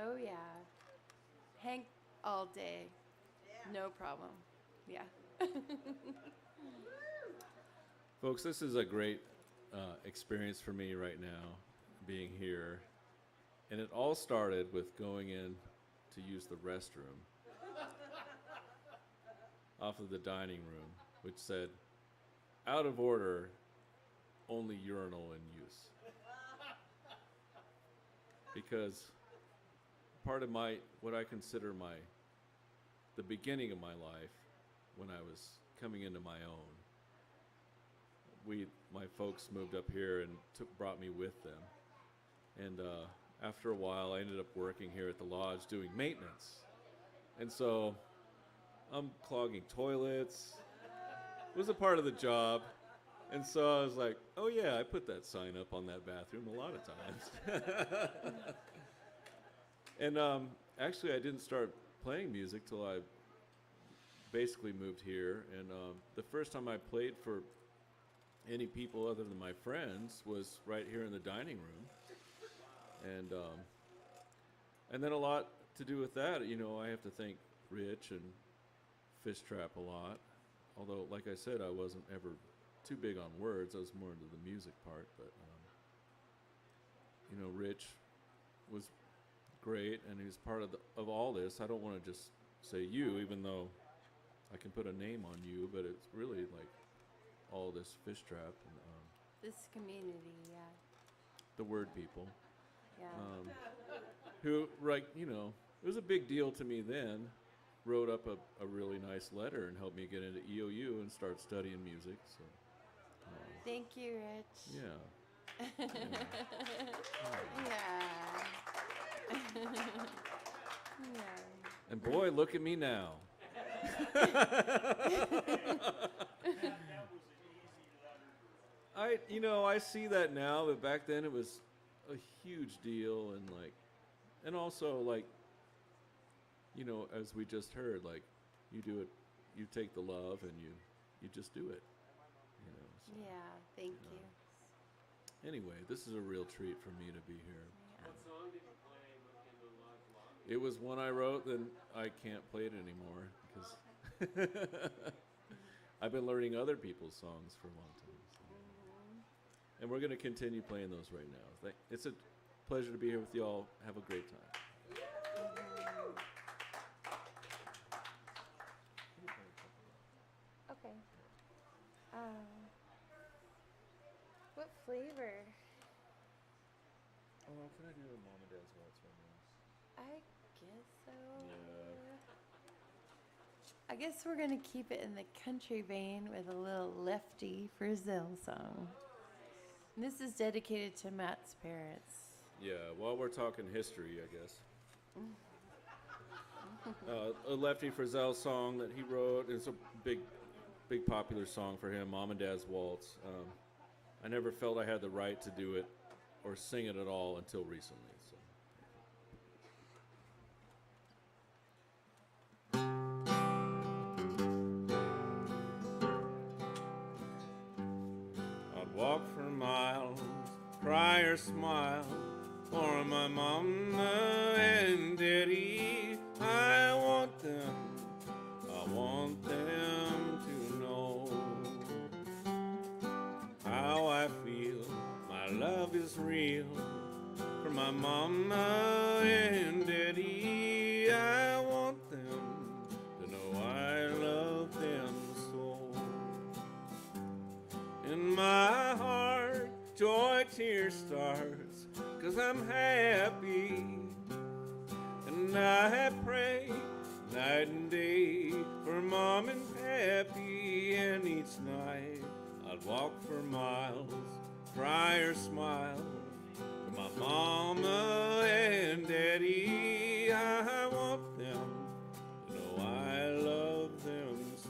Oh yeah. Hank all day. No problem. Yeah. Folks, this is a great experience for me right now, being here. And it all started with going in to use the restroom off of the dining room, which said, out of order, only urinal in use. Because part of what I consider the beginning of my life, when I was coming into my own, my folks moved up here and brought me with them. And after a while, I ended up working here at the lodge doing maintenance. And so I'm clogging toilets. It was a part of the job. And so I was like, oh yeah, I put that sign up on that bathroom a lot of times. And actually, I didn't start playing music till I basically moved here. And the first time I played for any people other than my friends was right here in the dining room. And then a lot to do with that, I have to thank Rich and Fishtrap a lot. Although, like I said, I wasn't ever too big on words. I was more into the music part. But, Rich was great, and he's part of all this. I don't want to just say you, even though I can put a name on you, but it's really like all this Fishtrap and This community, yeah. the word people, Yeah. who, like, you know, it was a big deal to me then, wrote up a really nice letter and helped me get into EOU and start studying music. So, Thank you, Rich. yeah. Yeah. Yeah. And boy, look at me now. I see that now, but back then it was a huge deal, and and also as we just heard, you do it, you take the love and you just do it, so. Yeah, thank you. Anyway, this is a real treat for me to be here. Yeah. What song did you play in the live blog? It was one I wrote, then I can't play it anymore because I've been learning other people's songs for a long time. So. And we're going to continue playing those right now. It's a pleasure to be here with y'all. Have a great time. Okay. What flavor? Oh, can I do a Mom and Dad's Waltz right now? I guess so. Yeah. I guess we're gonna keep it in the country vein with a little Lefty Brazil song. And this is dedicated to Matt's parents. Yeah, while we're talking history, I guess. A Lefty Frizzell song that he wrote. It's a big popular song for him, Mom and Dad's Waltz. I never felt I had the right to do it or sing it at all until recently. So. I'd walk for miles, cry or smile for my mama and daddy. I want them to know how I feel. My love is real for my mama and daddy. I want them to know I love them so. In my heart, joy, tears, stars, 'cause I'm happy. And I pray night and day for Mom and Pappy. And each night I'd walk for miles, cry or smile for my mama and daddy. I want them to know I love them so.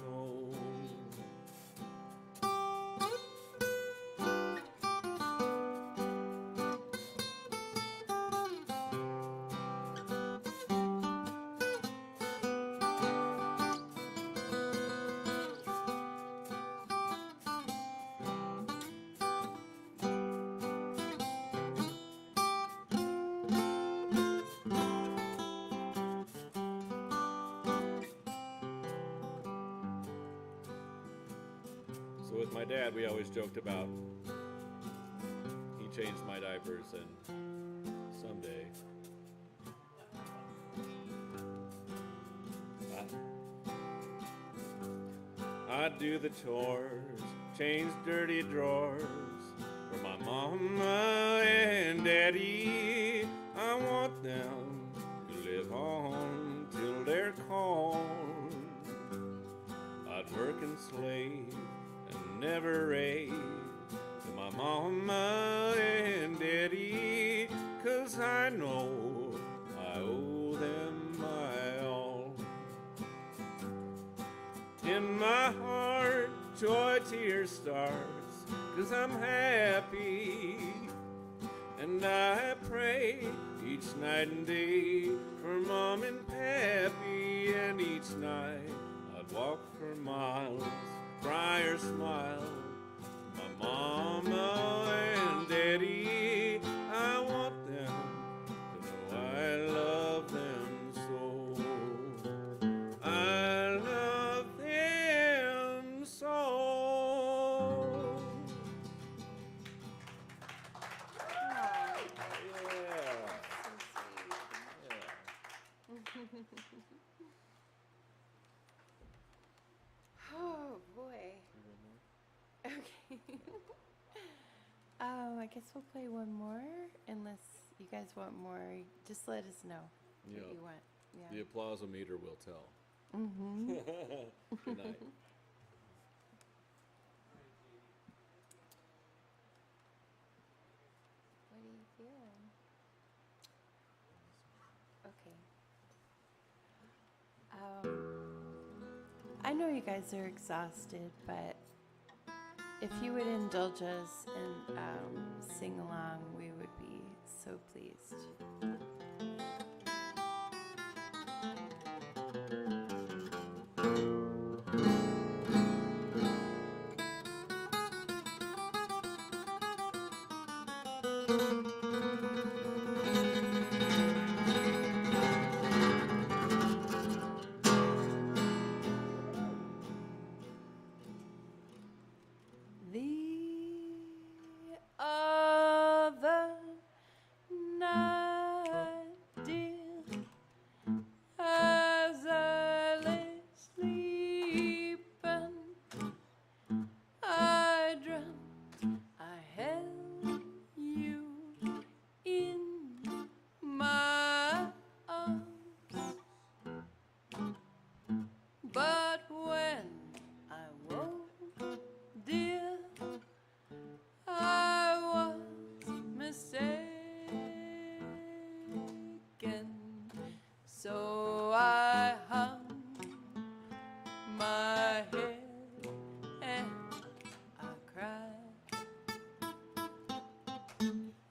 So with my dad, we always joked about he changed my diapers, and someday I'd do the chores, change dirty drawers for my mama and daddy. I want them to live on till they're gone. I'd work and slave and never rave to my mama and daddy, 'cause I know I owe them my all. In my heart, joy, tears, stars, 'cause I'm happy. And I pray each night and day for Mom and Pappy. And each night I'd walk for miles, cry or smile, my mama and daddy. I want them to know I love them so. I love them so. Yeah. I guess we'll play one more, unless you guys want more. Just let us know Yeah. what you want. Yeah. The applause-o-meter will tell. Mm-hmm. Good night. What are you feeling? Okay. I know you guys are exhausted, but if you would indulge us and sing along, we would be so pleased. The other night, dear, as I lay sleeping, I dreamt I held you in my arms. But when I woke, dear, I was mistaken. So I hung my head and I cried.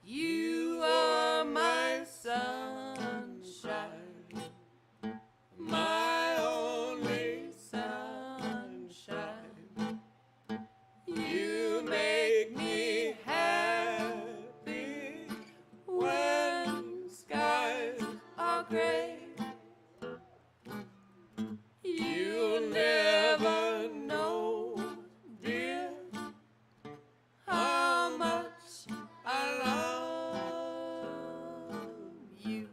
You are my sunshine, my only sunshine. You make me happy when skies are gray. You'll never know, dear, how much I love you.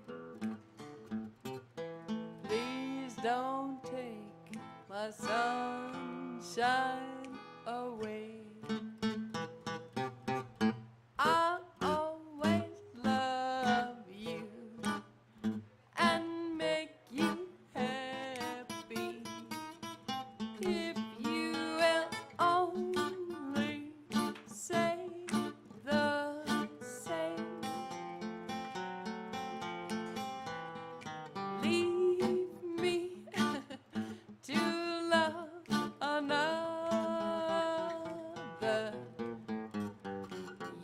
Please don't take my sunshine away. I'll always love you and make you happy if you will only say the same. Leave me to love another.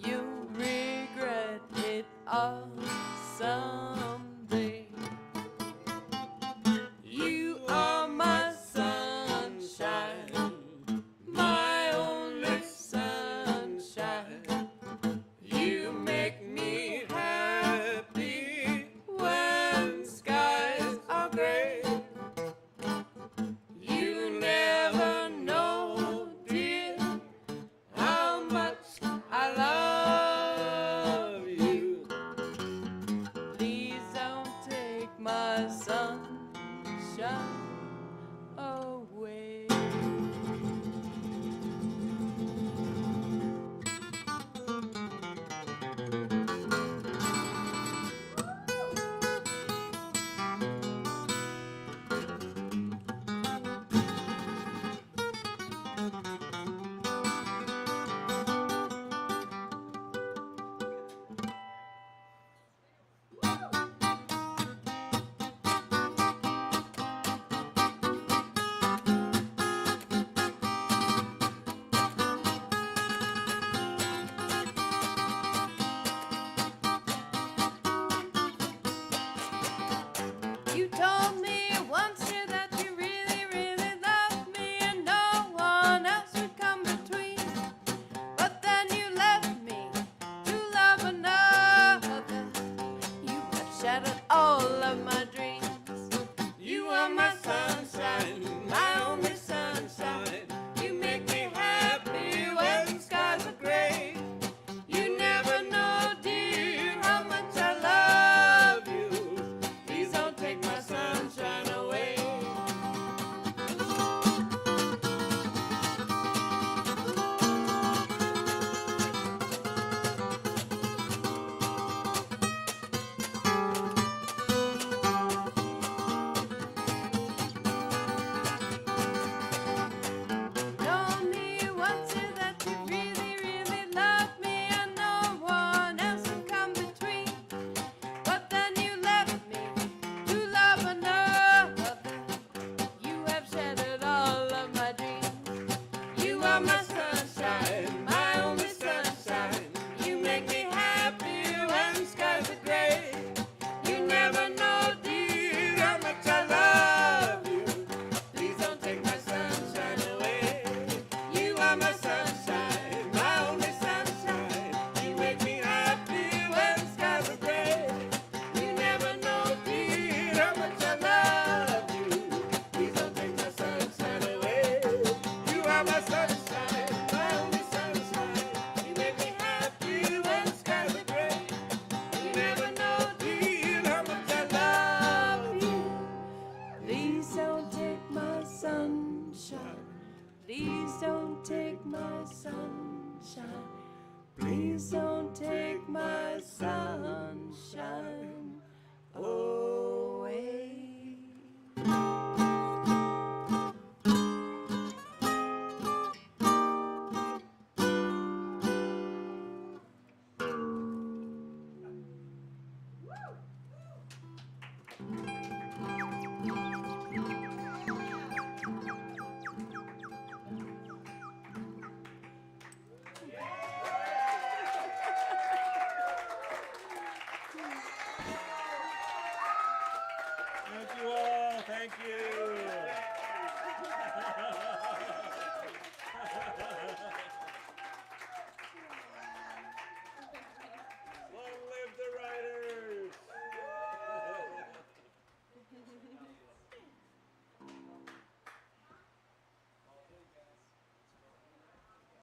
You'll regret it all someday. You are my sunshine, my only sunshine. You make me happy when skies are gray. You never know, dear, how much I love you. Please don't take my sunshine away. You told me once here that you really, really loved me and no one else would come between. But then you left me to love another. You have shattered all of my dreams. You are my sunshine, my only sunshine. You make me happy when skies are gray. You never know, dear, how much I love you. Please don't take my sunshine Please don't take my sunshine. Please don't take my sunshine away.